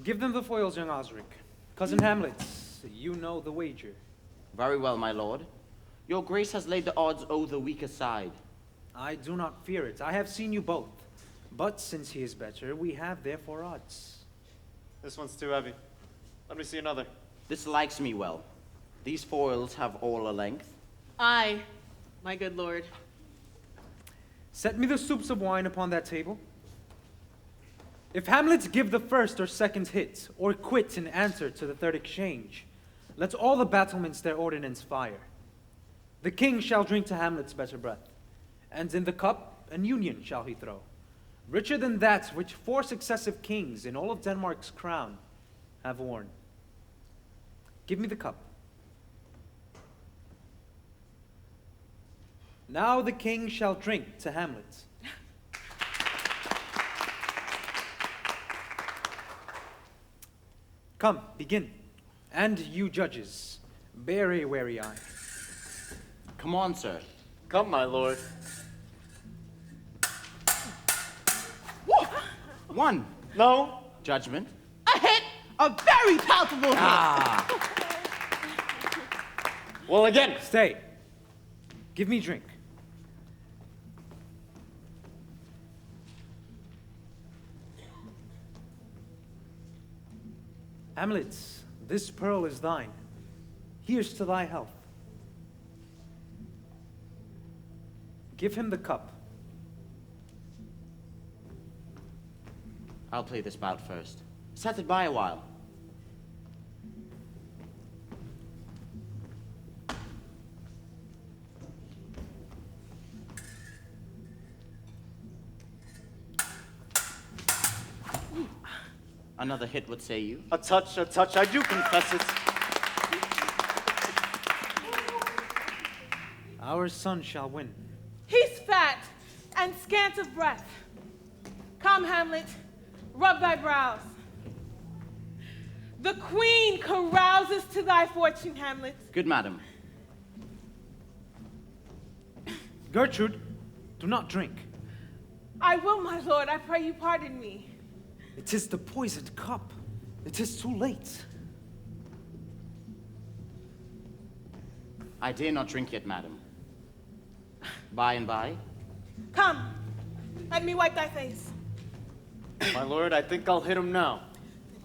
Give them the foils, young Osric. Cousin Hamlet, you know the wager. Very well, my lord. Your grace has laid the odds o' the weaker side. I do not fear it. I have seen you both. But since he is better, we have therefore odds. This one's too heavy. Let me see another. This likes me well. These foils have all a length. Aye, my good lord. Set me the soups of wine upon that table. If Hamlet give the first or second hit, or quit in answer to the third exchange, let all the battlements their ordnance fire. The king shall drink to Hamlet's better breath, and in the cup an union shall he throw, richer than that which 4 successive kings in all of Denmark's crown have worn. Give me the cup. Now the king shall drink to Hamlet. Come, begin. And you judges, bear a wary eye. Come on, sir. Come, my lord. 1. No. Judgment. A hit, a very palpable hit. Well, again. Stay. Give me drink. Hamlet, this pearl is thine. Here's to thy health. Give him the cup. I'll play this bout first. Set it by a while. Another hit would say you. A touch, I do confess it. Our son shall win. He's fat and scant of breath. Come, Hamlet, rub thy brows. The queen carouses to thy fortune, Hamlet. Good madam. Gertrude, do not drink. I will, my lord. I pray you pardon me. It is the poisoned cup. It is too late. I dare not drink yet, madam. By and by. Come, let me wipe thy face. My lord, I think I'll hit him now.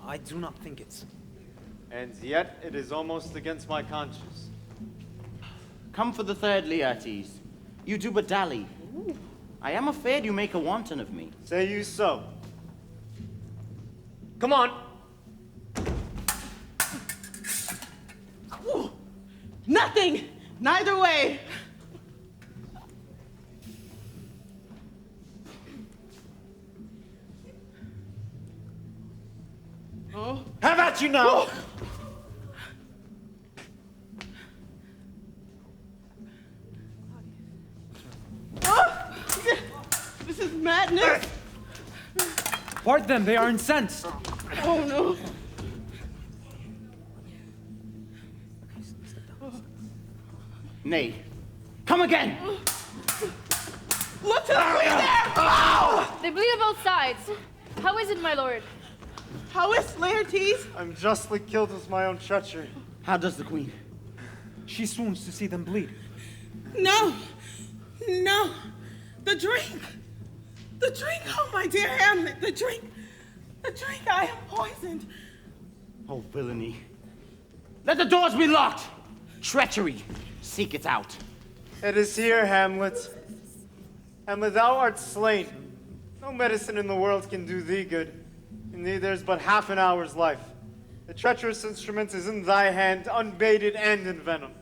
I do not think it's... And yet, it is almost against my conscience. Come for the third, Laertes. You do but dally. I am afraid you make a wanton of me. Say you so. Come on. Ooh, nothing, neither way. Oh. Have at you now! Oh, this is madness. Part them, they are incensed. Oh no. Nay, come again! Look to the queen there! Oh! They bleed on both sides. How is it, my lord? How is Laertes? I'm justly killed with my own treachery. How does the queen? She swoons to see them bleed. No, no, the drink, oh my dear Hamlet, the drink, I am poisoned. Oh, villainy. Let the doors be locked! Treachery! Seek it out. It is here, Hamlet. Hamlet, thou art slain. No medicine in the world can do thee good. Indeed, there's but half an hour's life. The treacherous instrument is in thy hand, unbaited and envenomed.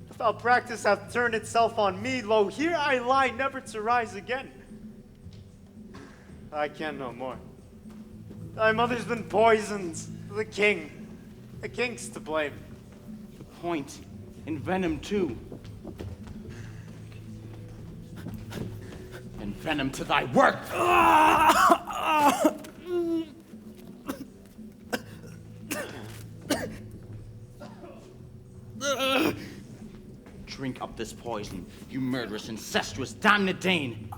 The foul practice hath turned itself on me. Lo, here I lie, never to rise again. I can no more. Thy mother's been poisoned. The king's to blame. The point, envenom too. Envenom to thy work! Drink up this poison, you murderous, incestuous, damned Dane.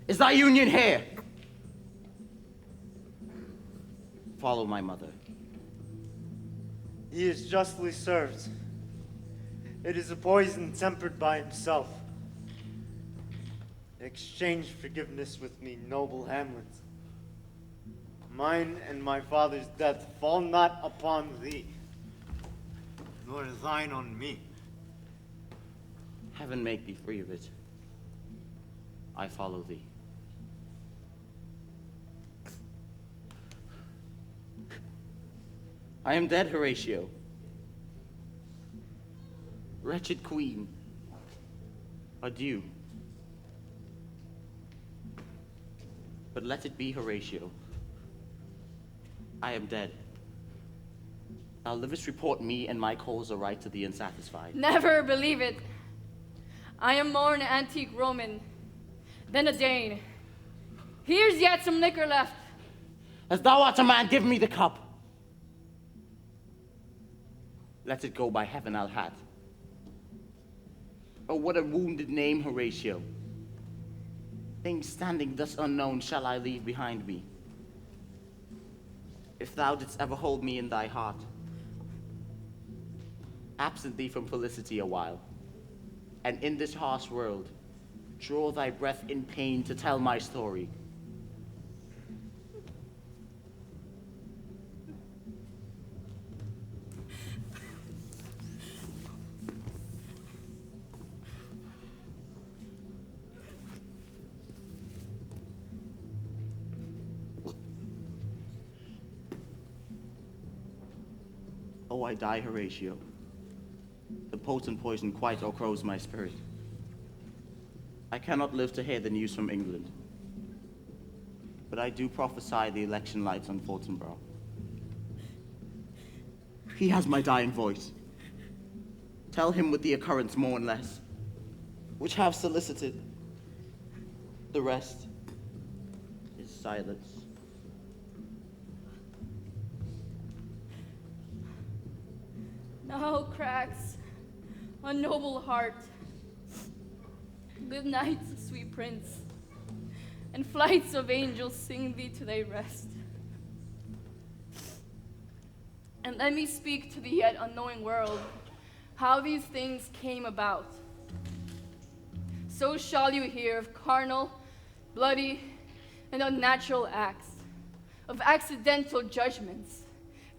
Is thy union here? Follow my mother. He is justly served. It is a poison tempered by himself. Exchange forgiveness with me, noble Hamlet. Mine and my father's death fall not upon thee, nor thine on me. Heaven make thee free of it. I follow thee. I am dead, Horatio. Wretched queen, adieu. But let it be, Horatio. I am dead. Thou livest report me and my cause aright to thee unsatisfied. Never believe it. I am more an antique Roman than a Dane. Here's yet some liquor left. As thou art a man, give me the cup. Let it go, by heaven I'll have. Oh, what a wounded name, Horatio. Things standing thus unknown shall I leave behind me. If thou didst ever hold me in thy heart, absent thee from felicity a while, and in this harsh world, draw thy breath in pain to tell my story. Oh, I die, Horatio. The potent poison quite o'ercrows my spirit. I cannot live to hear the news from England. but I do prophesy the election lights on Fortinborough. He has my dying voice. Tell him with the occurrence more and less, which have solicited. The rest is silence. Now cracks a noble heart. Good night, sweet prince, and flights of angels sing thee to thy rest. And let me speak to the yet unknowing world how these things came about. So shall you hear of carnal, bloody, and unnatural acts, of accidental judgments,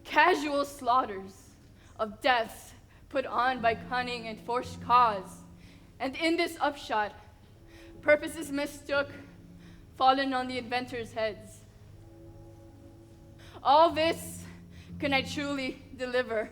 casual slaughters, of deaths put on by cunning and forced cause, and in this upshot, purposes mistook, fallen on the inventors' heads. All this can I truly deliver